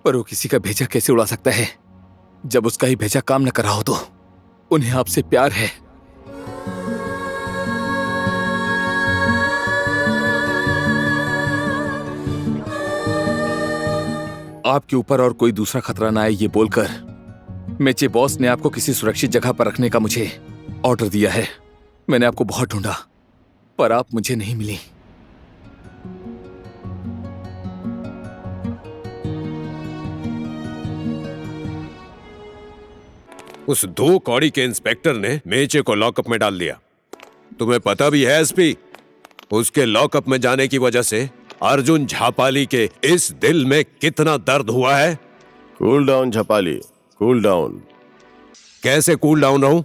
पर वो किसी का भेजा कैसे उड़ा सकता है जब उसका ही भेजा काम न कर रहा हो? तो उन्हें आपसे प्यार है। आपके ऊपर और कोई दूसरा खतरा ना आए ये बोलकर मेचे बॉस ने आपको किसी सुरक्षित जगह पर रखने का मुझे ऑर्डर दिया है। मैंने आपको बहुत ढूंढा पर आप मुझे नहीं मिली। उस 2 कौड़ी के इंस्पेक्टर ने मेचे को लॉकअप में डाल दिया। तुम्हें पता भी है एसपी, उसके लॉकअप में जाने की वजह से अर्जुन झापाली के इस दिल में कितना दर्द हुआ है। Cool down Jhapali, cool down. कैसे कूल डाउन रहूं?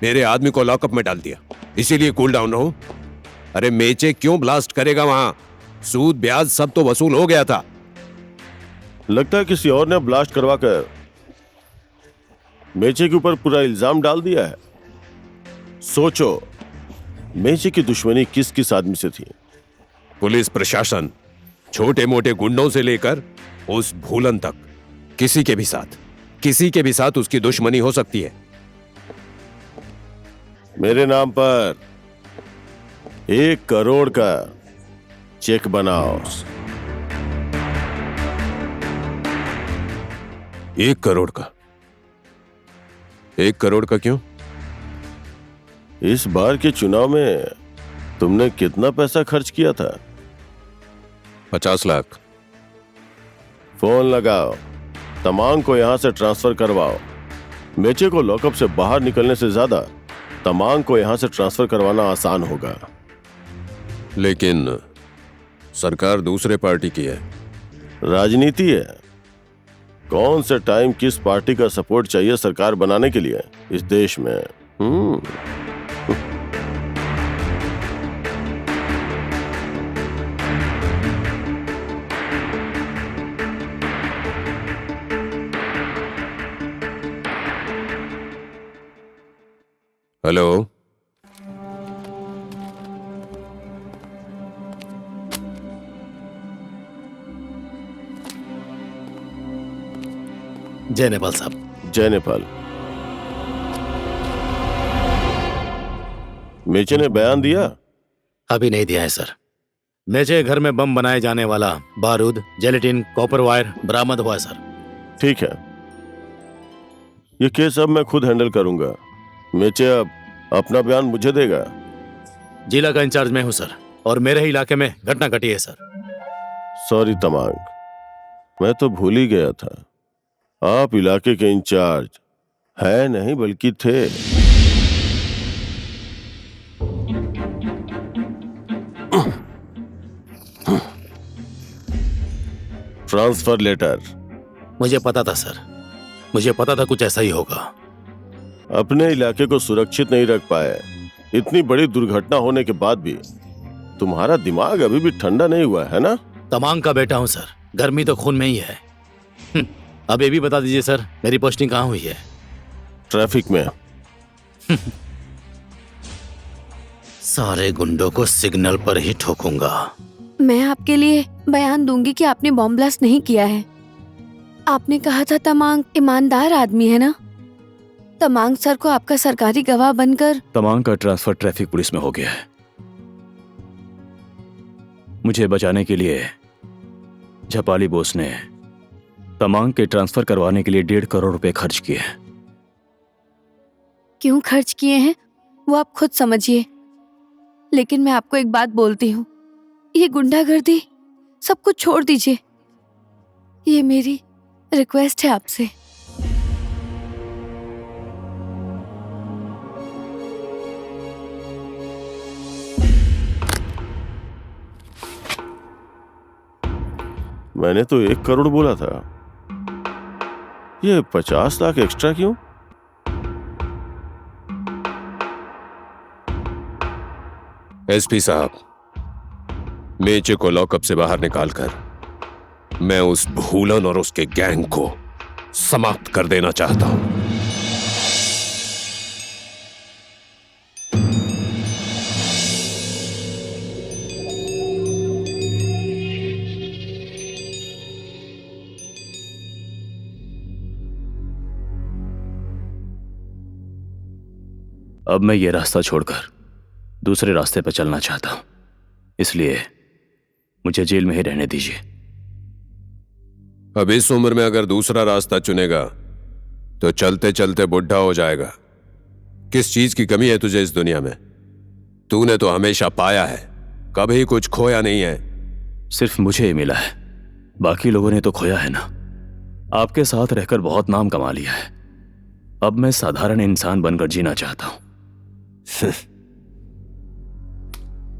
मेरे आदमी को लॉकअप में डाल दिया, इसीलिए कूल डाउन रहूं। अरे मेचे क्यों ब्लास्ट करेगा वहां? सूद ब्याज सब तो वसूल हो गया था। लगता है किसी और ने ब्लास्ट करवाकर मेचे के ऊपर पूरा इल्जाम डाल दिया है। सोचो मेचे की दुश्मनी किस किस आदमी से थी। पुलिस प्रशासन, छोटे मोटे गुंडों से लेकर उस भूलन तक, किसी के भी साथ उसकी दुश्मनी हो सकती है। मेरे नाम पर 1 करोड़ का चेक बनाओ। 1 करोड़ का? 1 करोड़ का क्यों? इस बार के चुनाव में तुमने कितना पैसा खर्च किया था? 50 लाख। फोन लगाओ, तमांग को यहां से ट्रांसफर करवाओ। मेचे को लॉकअप से बाहर निकलने से ज्यादा तमांग को यहां से ट्रांसफर करवाना आसान होगा। लेकिन सरकार दूसरे पार्टी की है। राजनीति है, कौन से टाइम किस पार्टी का सपोर्ट चाहिए सरकार बनाने के लिए इस देश में। हेलो, जय नेपाल साहब। जय नेपाल। मेचे ने बयान दिया? अभी नहीं दिया है सर। मेचे घर में बम बनाए जाने वाला बारूद, जेलेटिन, कॉपर वायर बरामद हुआ है सर। ठीक है, ये केस अब मैं खुद हैंडल करूंगा। मेचे अब अपना बयान मुझे देगा। जिला का इंचार्ज मैं हूं सर, और मेरे ही इलाके में घटना घटी है सर। सॉरी तमांग, मैं तो भूल ही गया था आप इलाके के इंचार्ज है नहीं बल्कि थे। Transfer letter. मुझे पता था सर, मुझे पता था कुछ ऐसा ही होगा। अपने इलाके को सुरक्षित नहीं रख पाए, इतनी बड़ी दुर्घटना होने के बाद भी तुम्हारा दिमाग अभी भी ठंडा नहीं हुआ है ना? तमांग का बेटा हूं सर, गर्मी तो खून में ही है। अब ये भी बता दीजिए सर, मेरी पोस्टिंग कहाँ हुई है? ट्रैफिक में। सारे गुंडों को सिग्नल पर ही ठोकूंगा। मैं आपके लिए बयान दूंगी कि आपने बॉम्ब ब्लास्ट नहीं किया है। आपने कहा था तमांग ईमानदार आदमी है ना? तमांग सर को आपका सरकारी गवाह बनकर। तमांग का ट्रांसफर ट्रैफिक पुलिस में हो गया है। मुझे बचाने के लिए झपाली बोस ने तमांग के ट्रांसफर करवाने के लिए 1.5 करोड़ रुपए खर्च किए। क्यों खर्च किए हैं वो आप खुद समझिए, लेकिन मैं आपको एक बात बोलती हूँ, ये गुंडागर्दी सब कुछ छोड़ दीजिए। ये मेरी रिक्वेस्ट है आपसे। मैंने तो 1 करोड़ बोला था, ये 50 लाख एक्स्ट्रा क्यों? एसपी साहब, मेचे को लॉकअप से बाहर निकालकर मैं उस भूलन और उसके गैंग को समाप्त कर देना चाहता हूं। अब मैं ये रास्ता छोड़कर दूसरे रास्ते पर चलना चाहता हूं, इसलिए मुझे जेल में ही रहने दीजिए। अब इस उम्र में अगर दूसरा रास्ता चुनेगा तो चलते चलते बुढ़ा हो जाएगा। किस चीज की कमी है तुझे इस दुनिया में? तूने तो हमेशा पाया है, कभी कुछ खोया नहीं है। सिर्फ मुझे ही मिला है, बाकी लोगों ने तो खोया है ना। आपके साथ रहकर बहुत नाम कमा लिया है, अब मैं साधारण इंसान बनकर जीना चाहता हूं।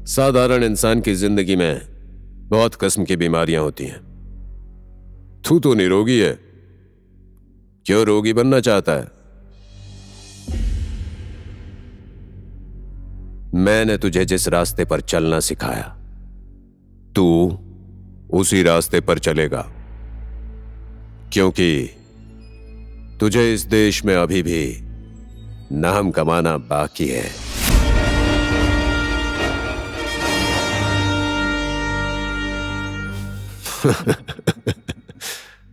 साधारण इंसान की जिंदगी में बहुत किस्म की बीमारियां होती हैं। तू तो निरोगी है, क्यों रोगी बनना चाहता है? मैंने तुझे जिस रास्ते पर चलना सिखाया, तू उसी रास्ते पर चलेगा, क्योंकि तुझे इस देश में अभी भी नाम कमाना बाकी है।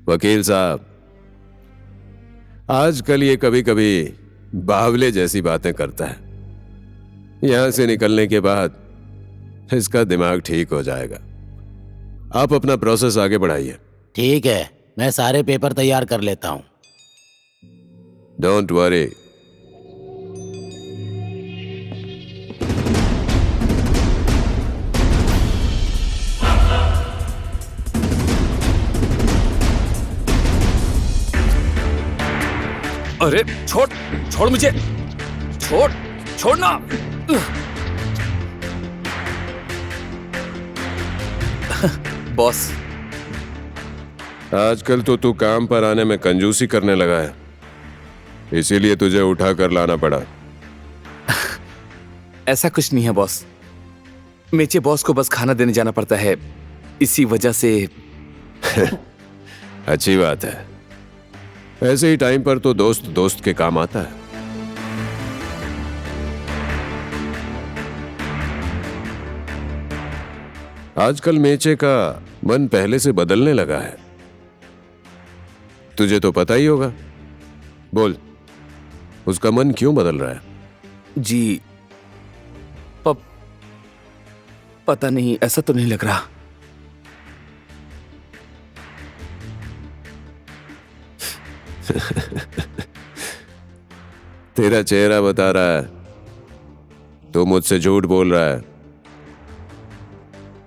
वकील साहब, आजकल ये कभी कभी बावले जैसी बातें करता है। यहां से निकलने के बाद इसका दिमाग ठीक हो जाएगा। आप अपना प्रोसेस आगे बढ़ाइए। ठीक है, मैं सारे पेपर तैयार कर लेता हूं। Don't worry. अरे छोड़, छोड़ मुझे, छोड़, छोड़ना। बॉस, आजकल तो तू काम पर आने में कंजूसी करने लगा है, इसीलिए तुझे उठा कर लाना पड़ा। ऐसा कुछ नहीं है बॉस, मेचे बॉस को बस खाना देने जाना पड़ता है, इसी वजह से। अच्छी बात है, ऐसे ही टाइम पर तो दोस्त दोस्त के काम आता है। आजकल मेचे का मन पहले से बदलने लगा है, तुझे तो पता ही होगा। बोल, उसका मन क्यों बदल रहा है? जी पता नहीं, ऐसा तो नहीं लग रहा। तेरा चेहरा बता रहा है, तू मुझसे झूठ बोल रहा है।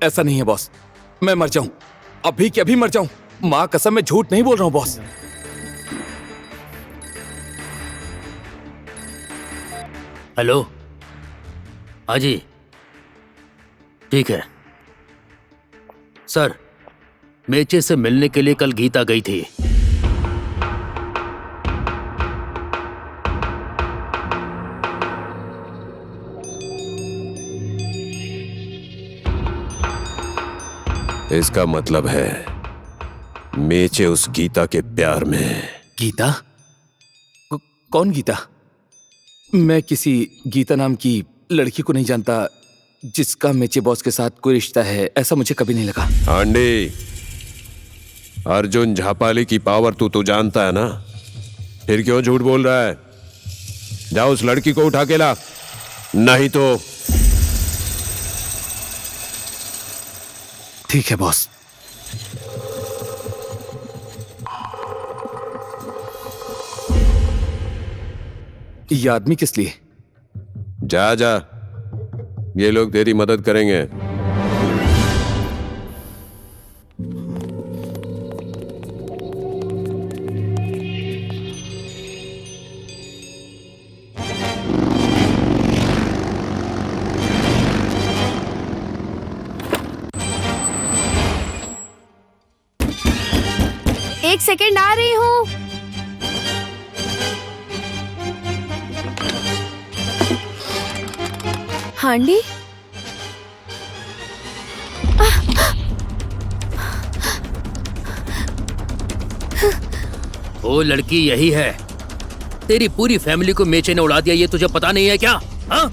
ऐसा नहीं है बॉस, मैं मर जाऊं, अभी के अभी मर जाऊं, मां कसम मैं झूठ नहीं बोल रहा हूं बॉस। हेलो, हाँ जी, ठीक है सर। मेचे से मिलने के लिए कल गीता गई थी। इसका मतलब है मेचे उस गीता के प्यार में। गीता? कौन गीता? मैं किसी गीता नाम की लड़की को नहीं जानता जिसका मेचे बॉस के साथ कोई रिश्ता है, ऐसा मुझे कभी नहीं लगा। आंडी, अर्जुन झापाली की पावर तू जानता है ना, फिर क्यों झूठ बोल रहा है? जाओ उस लड़की को उठा के ला, नहीं तो। ठीक है बॉस। ये आदमी किस लिए? जा जा, ये लोग तेरी मदद करेंगे। एक सेकंड, आ रही हूँ। हांडी, वो लड़की यही है। तेरी पूरी फैमिली को मेचे ने उड़ा दिया, ये तुझे पता नहीं है क्या? हाँ?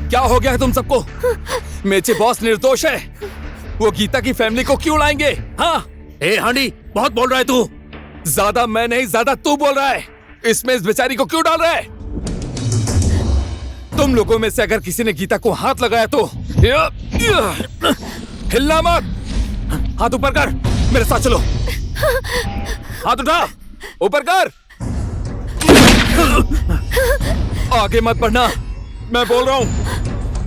क्या हो गया है तुम सबको? मेचे बॉस निर्दोष है, वो गीता की फैमिली को क्यों उड़ाएंगे? हाँ? ए हांडी, बहुत बोल रहा है तू। ज्यादा मैं नहीं, ज्यादा तू बोल रहा है। इसमें इस बेचारी को क्यों डाल रहा है? तुम लोगों में से अगर किसी ने गीता को हाथ लगाया तो हिलना मत। हाथ ऊपर कर, मेरे साथ चलो। हाथ उठा, ऊपर कर। आगे मत बढ़ना, मैं बोल रहा हूं।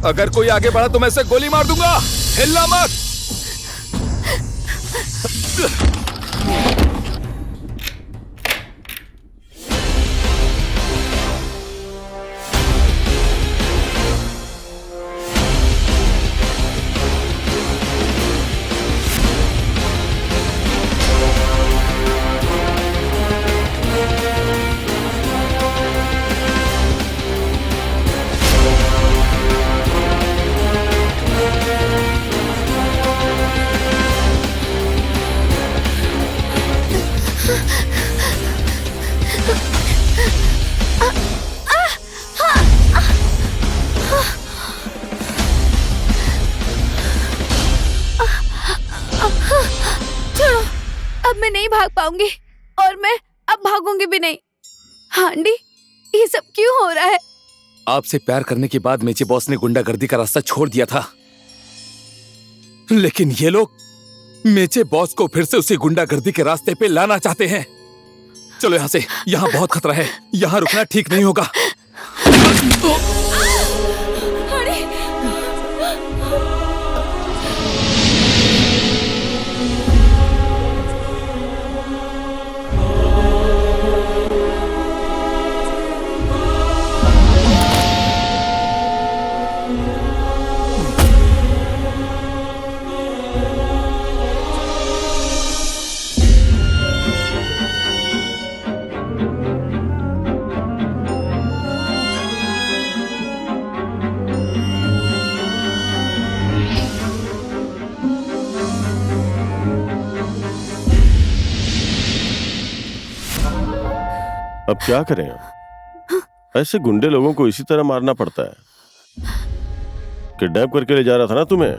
अगर कोई आगे बढ़ा तो मैं इसे गोली मार दूंगा। हिलना मत। मैं नहीं भाग पाऊंगी और मैं अब भागूंगी भी नहीं। आंटी, ये सब क्यों हो रहा है? आपसे प्यार करने के बाद मेचे बॉस ने गुंडागर्दी का रास्ता छोड़ दिया था, लेकिन ये लोग मेचे बॉस को फिर से उसी गुंडागर्दी के रास्ते पे लाना चाहते हैं। चलो यहाँ से, यहाँ बहुत खतरा है, यहाँ रुकना ठीक नहीं होगा। अब क्या करें? ऐसे गुंडे लोगों को इसी तरह मारना पड़ता है। किडनैप करके ले जा रहा था ना तुम्हें।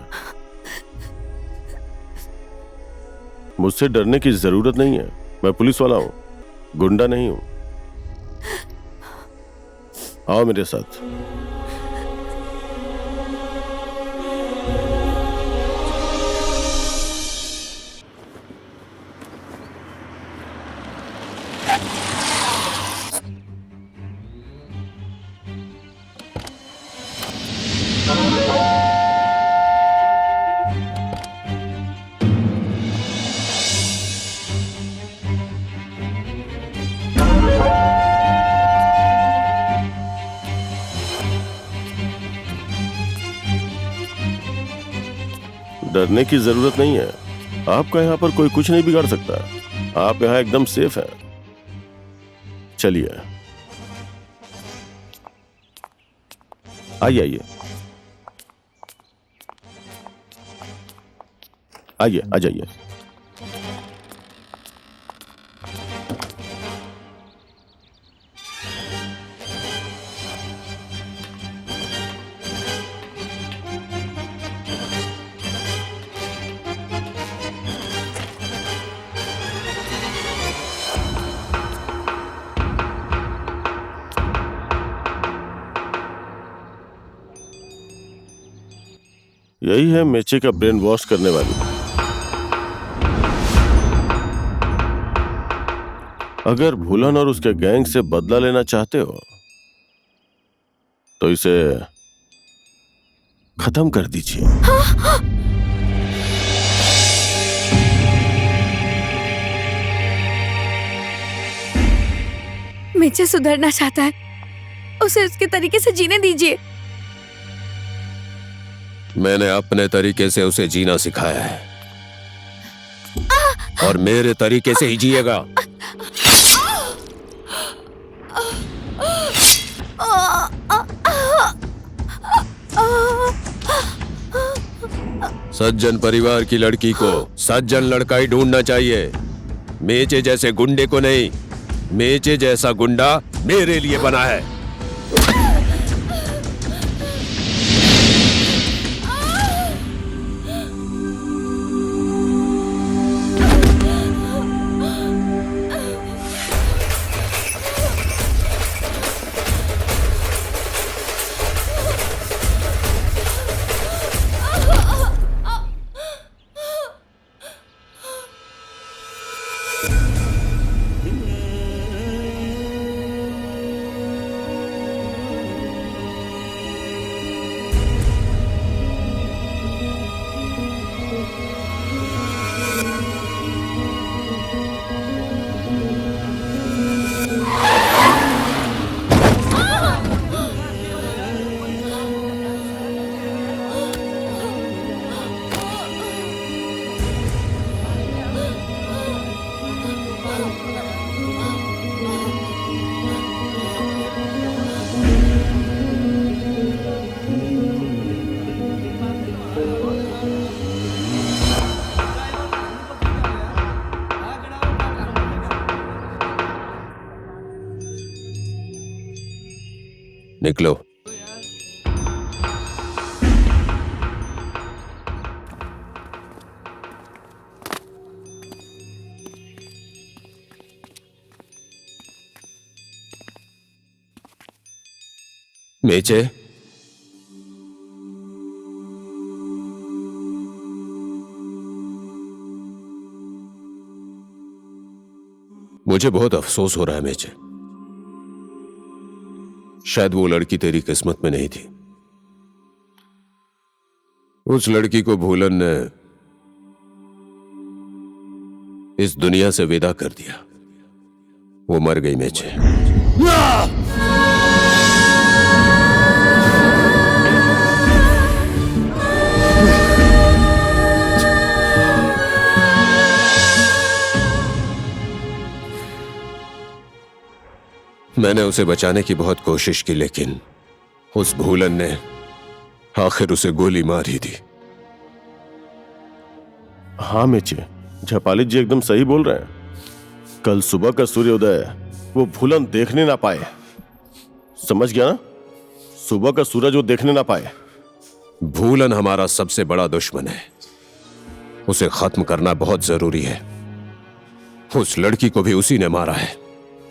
मुझसे डरने की जरूरत नहीं है, मैं पुलिस वाला हूं, गुंडा नहीं हूं। आओ मेरे साथ। डरने की जरूरत नहीं है, आपका यहाँ पर कोई कुछ नहीं बिगाड़ सकता। आप यहाँ एकदम सेफ हैं। चलिए आइए आइए आइए, आ जाइए। यही है मेचे का ब्रेन वॉश करने वाली। अगर भूलन और उसके गैंग से बदला लेना चाहते हो तो इसे खत्म कर दीजिए। मेचे सुधरना चाहता है, उसे उसके तरीके से जीने दीजिए। मैंने अपने तरीके से उसे जीना सिखाया है और मेरे तरीके से ही जिएगा। सज्जन परिवार की लड़की को सज्जन लड़का ही ढूंढना चाहिए, मेचे जैसे गुंडे को नहीं। मेचे जैसा गुंडा मेरे लिए बना है। निकलो। मेचे, मुझे बहुत अफसोस हो रहा है मेचे। शायद वो लड़की तेरी किस्मत में नहीं थी। उस लड़की को भूलन ने इस दुनिया से विदा कर दिया। वो मर गई मेचे। मैंने उसे बचाने की बहुत कोशिश की, लेकिन उस भूलन ने आखिर उसे गोली मार ही दी। हाँ मेचे, झपाली जी एकदम सही बोल रहे हैं। कल सुबह का सूर्योदय वो भूलन देखने ना पाए। समझ गया ना? सुबह का सूरज वो देखने ना पाए। भूलन हमारा सबसे बड़ा दुश्मन है। उसे खत्म करना बहुत जरूरी है। उस लड़की को भी उसी ने मारा है।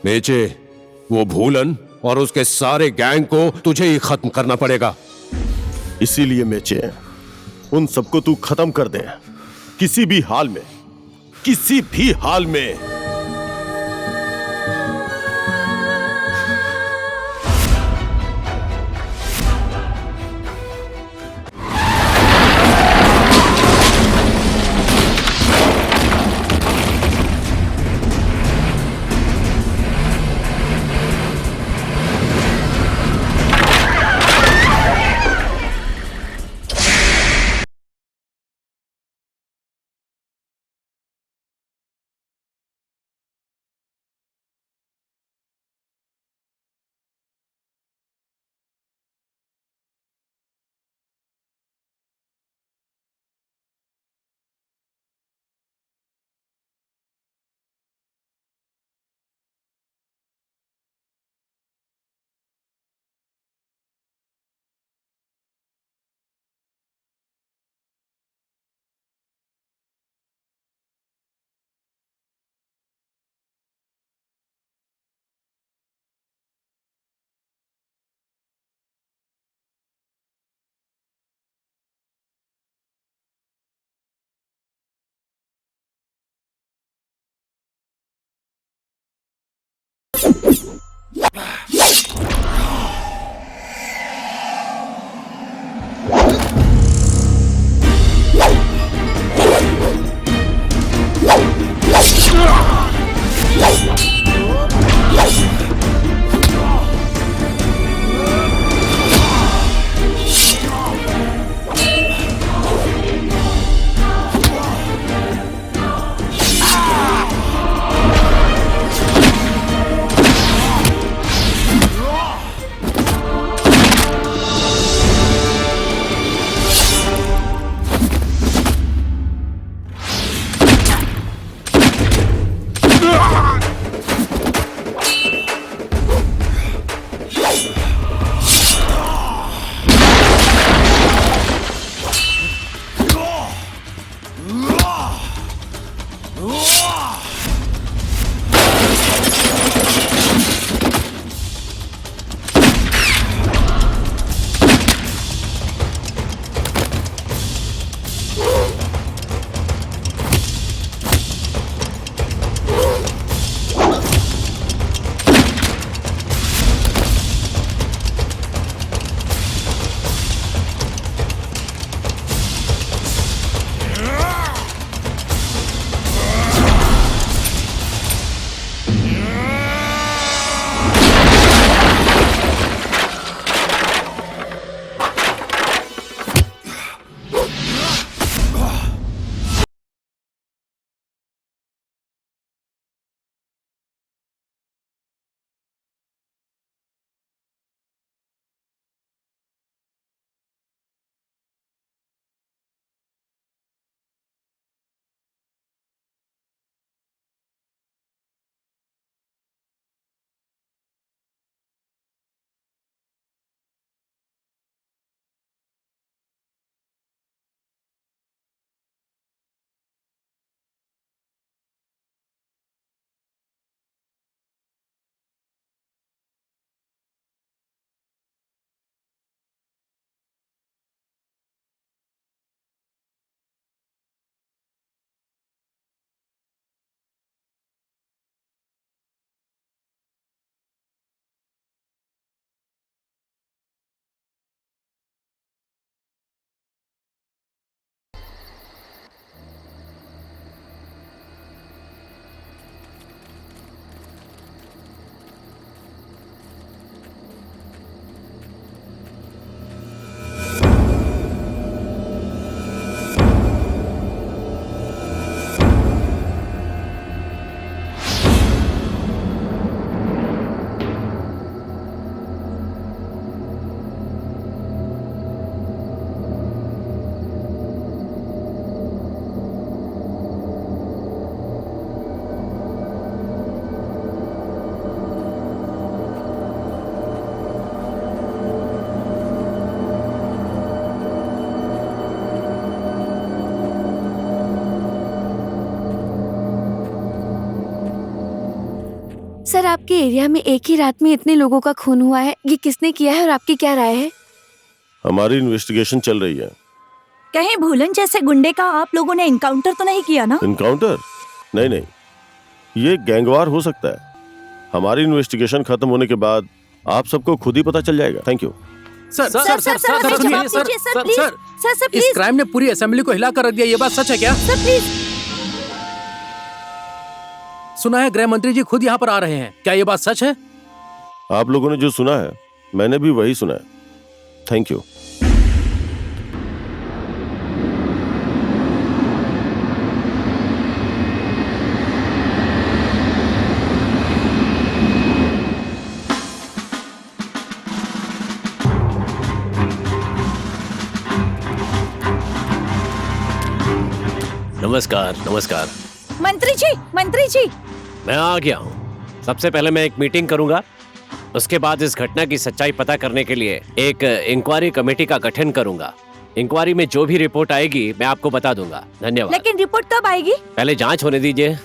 मेचे, वो भूलन और उसके सारे गैंग को तुझे ही खत्म करना पड़ेगा। इसीलिए मेचे, उन सबको तू खत्म कर दे, किसी भी हाल में, किसी भी हाल में। सर, आपके एरिया में एक ही रात में इतने लोगों का खून हुआ है, ये किसने किया है और आपकी क्या राय है? हमारी इन्वेस्टिगेशन चल रही है। कहीं भूलन जैसे गुंडे का आप लोगों ने इनकाउंटर तो नहीं किया ना? इनकाउंटर? नहीं नहीं, ये गैंगवार हो सकता है। हमारी इन्वेस्टिगेशन खत्म होने के बाद आप सबको खुद ही पता चल जाएगा। Thank you. Sir sir, sir, sir, sir, हमें जवाब दीजिए, सर, प्लीज। सर, सर, इस प्लीज। क्राइम ने पूरी असेंबली को हिला कर रख दिया, ये बात सच है क्या? Sir please. सुना है गृह मंत्री जी खुद यहाँ पर आ रहे हैं, क्या ये बात सच है? आप लोगों ने जो सुना है मैंने भी वही सुना है। Thank you. नमस्कार नमस्कार। मंत्री जी। मैं आ गया हूँ। सबसे पहले मैं एक मीटिंग करूंगा, उसके बाद इस घटना की सच्चाई पता करने के लिए एक इंक्वायरी कमेटी का गठन करूंगा। इंक्वायरी में जो भी रिपोर्ट आएगी मैं आपको बता दूंगा। धन्यवाद। लेकिन रिपोर्ट कब आएगी? पहले जांच होने दीजिए।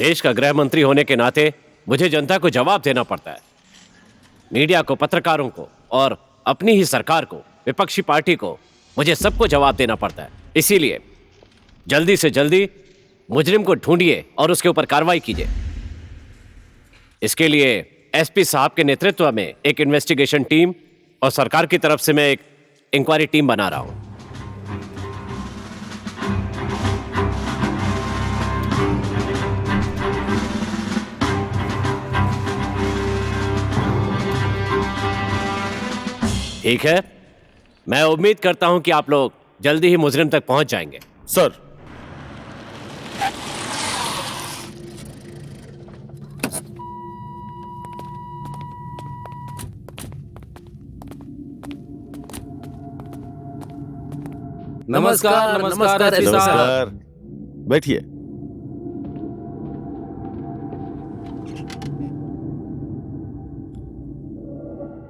देश का गृह मंत्री होने के नाते मुझे जनता को जवाब देना पड़ता है। मीडिया को, पत्रकारों को और अपनी ही सरकार को, विपक्षी पार्टी को, मुझे सबको जवाब देना पड़ता है। इसीलिए जल्दी से जल्दी मुजरिम को ढूंढिए और उसके ऊपर कार्रवाई कीजिए। इसके लिए एसपी साहब के नेतृत्व में एक इन्वेस्टिगेशन टीम और सरकार की तरफ से मैं एक इंक्वायरी टीम बना रहा हूं। ठीक है, मैं उम्मीद करता हूं कि आप लोग जल्दी ही मुजरिम तक पहुंच जाएंगे। सर, नमस्कार नमस्कार एसपी साहब। नमस्कार। बैठिए।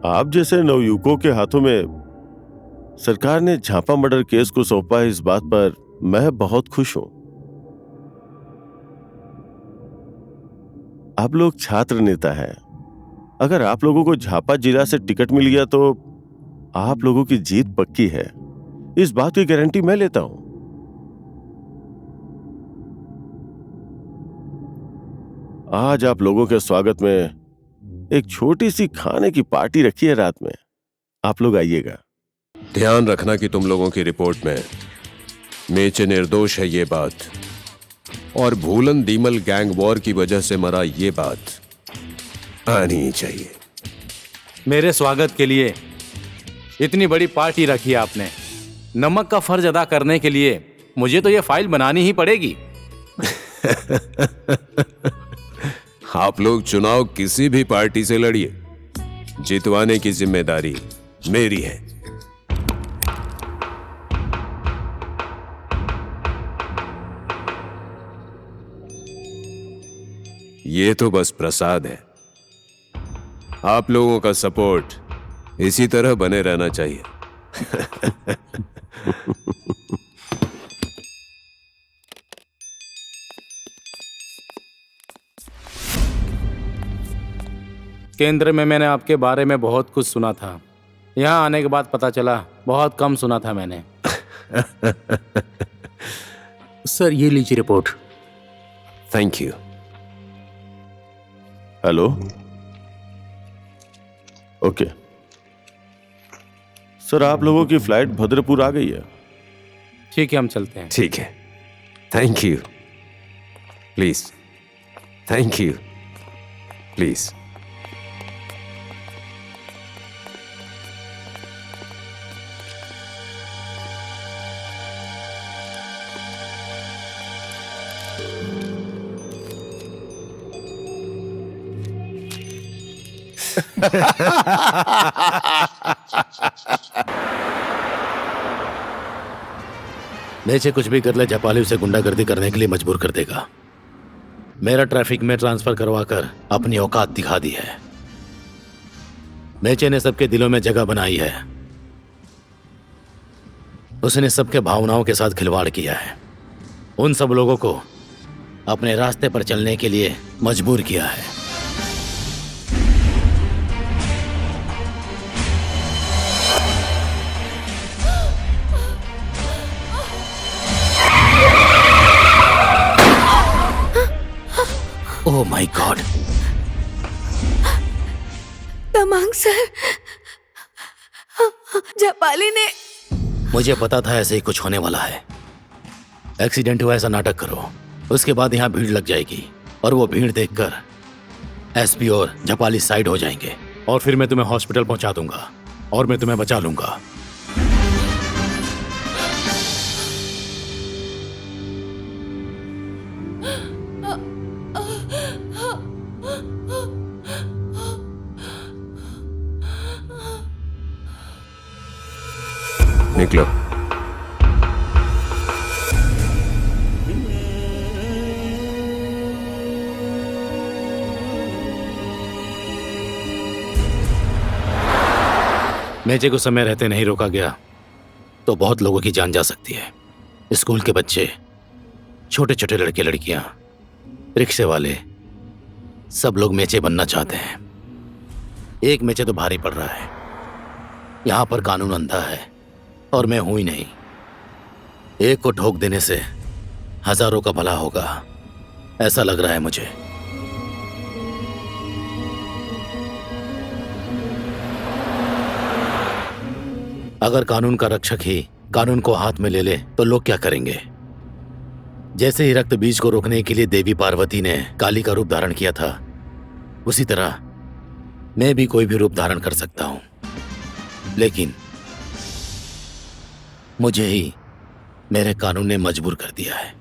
आप जैसे नवयुवकों के हाथों में सरकार ने झापा मर्डर केस को सौंपा है, इस बात पर मैं बहुत खुश हूं। आप लोग छात्र नेता हैं। अगर आप लोगों को झापा जिला से टिकट मिल गया तो आप लोगों की जीत पक्की है, इस बात की गारंटी मैं लेता हूं। आज आप लोगों के स्वागत में एक छोटी सी खाने की पार्टी रखी है रात में, आप लोग आइएगा। ध्यान रखना कि तुम लोगों की रिपोर्ट में मेचे निर्दोष है ये बात, और भूलन दीमल गैंग वॉर की वजह से मरा ये बात आनी ही चाहिए। मेरे स्वागत के लिए इतनी बड़ी पार्टी रखी आपने। नमक का फर्ज अदा करने के लिए मुझे तो ये फाइल बनानी ही पड़ेगी। आप लोग चुनाव किसी भी पार्टी से लड़िए, जितवाने की जिम्मेदारी मेरी है। ये तो बस प्रसाद है। आप लोगों का सपोर्ट इसी तरह बने रहना चाहिए। केंद्र में मैंने आपके बारे में बहुत कुछ सुना था, यहाँ आने के बाद पता चला बहुत कम सुना था मैंने। सर ये लीजिए report. Thank you. Hello, okay sir, आप लोगों की फ्लाइट भद्रपुर आ गई है। ठीक है, हम चलते हैं। ठीक है, thank you. Please, thank you, please. Meche कुछ भी कर ले, जापाली उसे गुंडागर्दी करने के लिए मजबूर कर देगा। मेरा ट्रैफिक में ट्रांसफर करवाकर अपनी औकात दिखा दी है। मेचे ने सबके दिलों में जगह बनाई है। उसने सबके भावनाओं के साथ खिलवाड़ किया है। उन सब लोगों को अपने रास्ते पर चलने के लिए मजबूर किया है। Oh my God, Tamang sir, Japali ने। मुझे पता था ऐसे ही कुछ होने वाला है। एक्सीडेंट हुआ ऐसा नाटक करो, उसके बाद यहाँ भीड़ लग जाएगी और वो भीड़ देखकर एसपी और जापाली साइड हो जाएंगे और फिर मैं तुम्हें हॉस्पिटल पहुंचा दूंगा और मैं तुम्हें बचा लूंगा। निकलो। मेचे को समय रहते नहीं रोका गया तो बहुत लोगों की जान जा सकती है। स्कूल के बच्चे, छोटे छोटे लड़के लड़कियां, रिक्शे वाले, सब लोग मेचे बनना चाहते हैं। एक मेचे तो भारी पड़ रहा है। यहां पर कानून अंधा है और मैं हूं ही नहीं। एक को ठोक देने से हजारों का भला होगा, ऐसा लग रहा है मुझे। अगर कानून का रक्षक ही कानून को हाथ में ले ले तो लोग क्या करेंगे? जैसे ही रक्त बीज को रोकने के लिए देवी पार्वती ने काली का रूप धारण किया था, उसी तरह मैं भी कोई भी रूप धारण कर सकता हूं। लेकिन मुझे ही मेरे कानून ने मजबूर कर दिया है।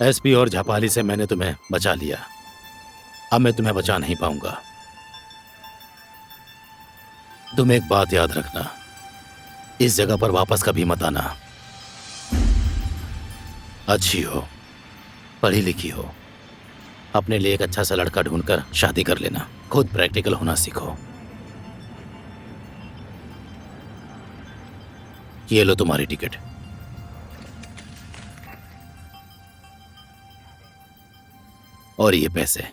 एसपी और झापाली से मैंने तुम्हें बचा लिया, अब मैं तुम्हें बचा नहीं पाऊंगा। तुम एक बात याद रखना, इस जगह पर वापस कभी मत आना। अच्छी हो, पढ़ी लिखी हो, अपने लिए एक अच्छा सा लड़का ढूंढकर शादी कर लेना। खुद प्रैक्टिकल होना सीखो। ये लो तुम्हारी टिकट। और ये पैसे।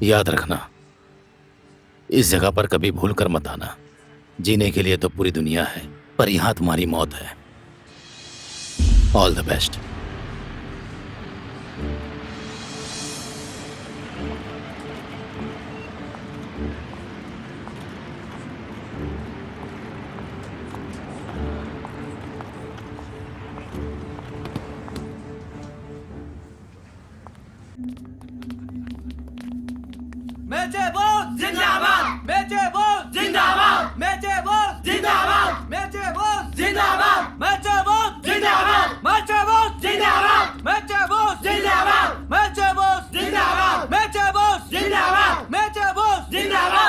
याद रखना, इस जगह पर कभी भूल कर मत आना। जीने के लिए तो पूरी दुनिया है, पर यहां तुम्हारी मौत है। All the best. Meche Bose जिंदाबाद, मेचे बोस जिंदाबाद, मेचे बोस जिंदाबाद, मेचे बोस जिंदाबाद, मेचे बोस जिंदाबाद, मेचे बोस जिंदाबाद, मेचे बोस जिंदाबाद, मेचे बोस जिंदाबाद, मेचे बोस जिंदाबाद, मेचे बोस जिंदाबाद।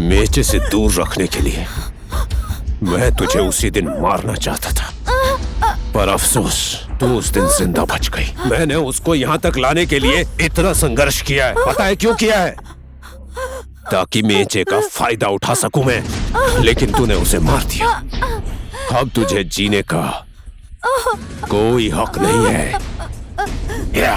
मेचे से दूर रखने के लिए मैं तुझे उसी दिन मारना चाहता था, पर अफसोस तू उस दिन जिंदा बच गई। मैंने उसको यहाँ तक लाने के लिए इतना संघर्ष किया है। पता है क्यों किया है? ताकि मेचे का फायदा उठा सकूं मैं, लेकिन तूने उसे मार दिया। अब तुझे जीने का कोई हक नहीं है। या।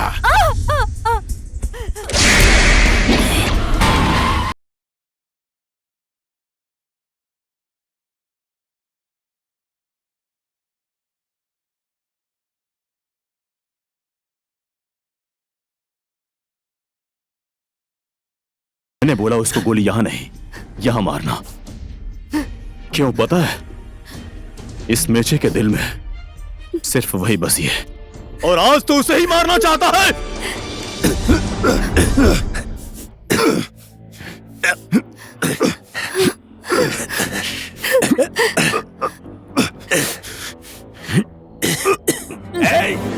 मैंने बोला उसको गोली यहां नहीं, यहां मारना। क्यों पता है? इस मेचे के दिल में सिर्फ वही बसी है, और आज तो उसे ही मारना चाहता है।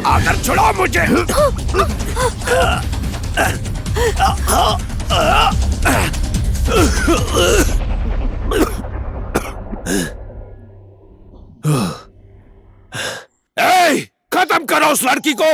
आकर छुड़ाओ मुझे। खत्म करो उस लड़की को।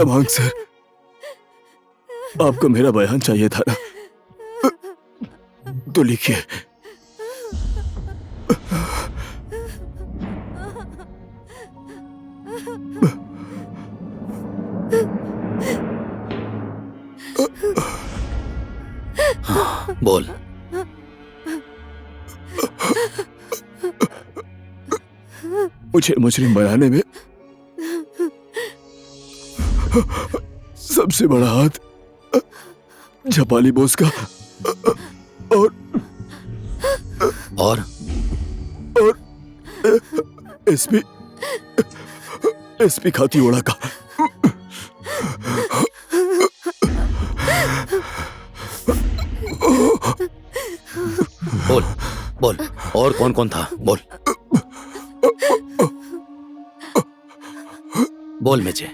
कमान सर, आपको मेरा बयान चाहिए था ना, तो लिखिए। बोल। मुझे मुजरिम बनाने में सबसे बड़ा हाथ झपाली बोस का और एसपी खातीवाड़ा का। बोल बोल, और कौन कौन था? बोल बोल मेचे।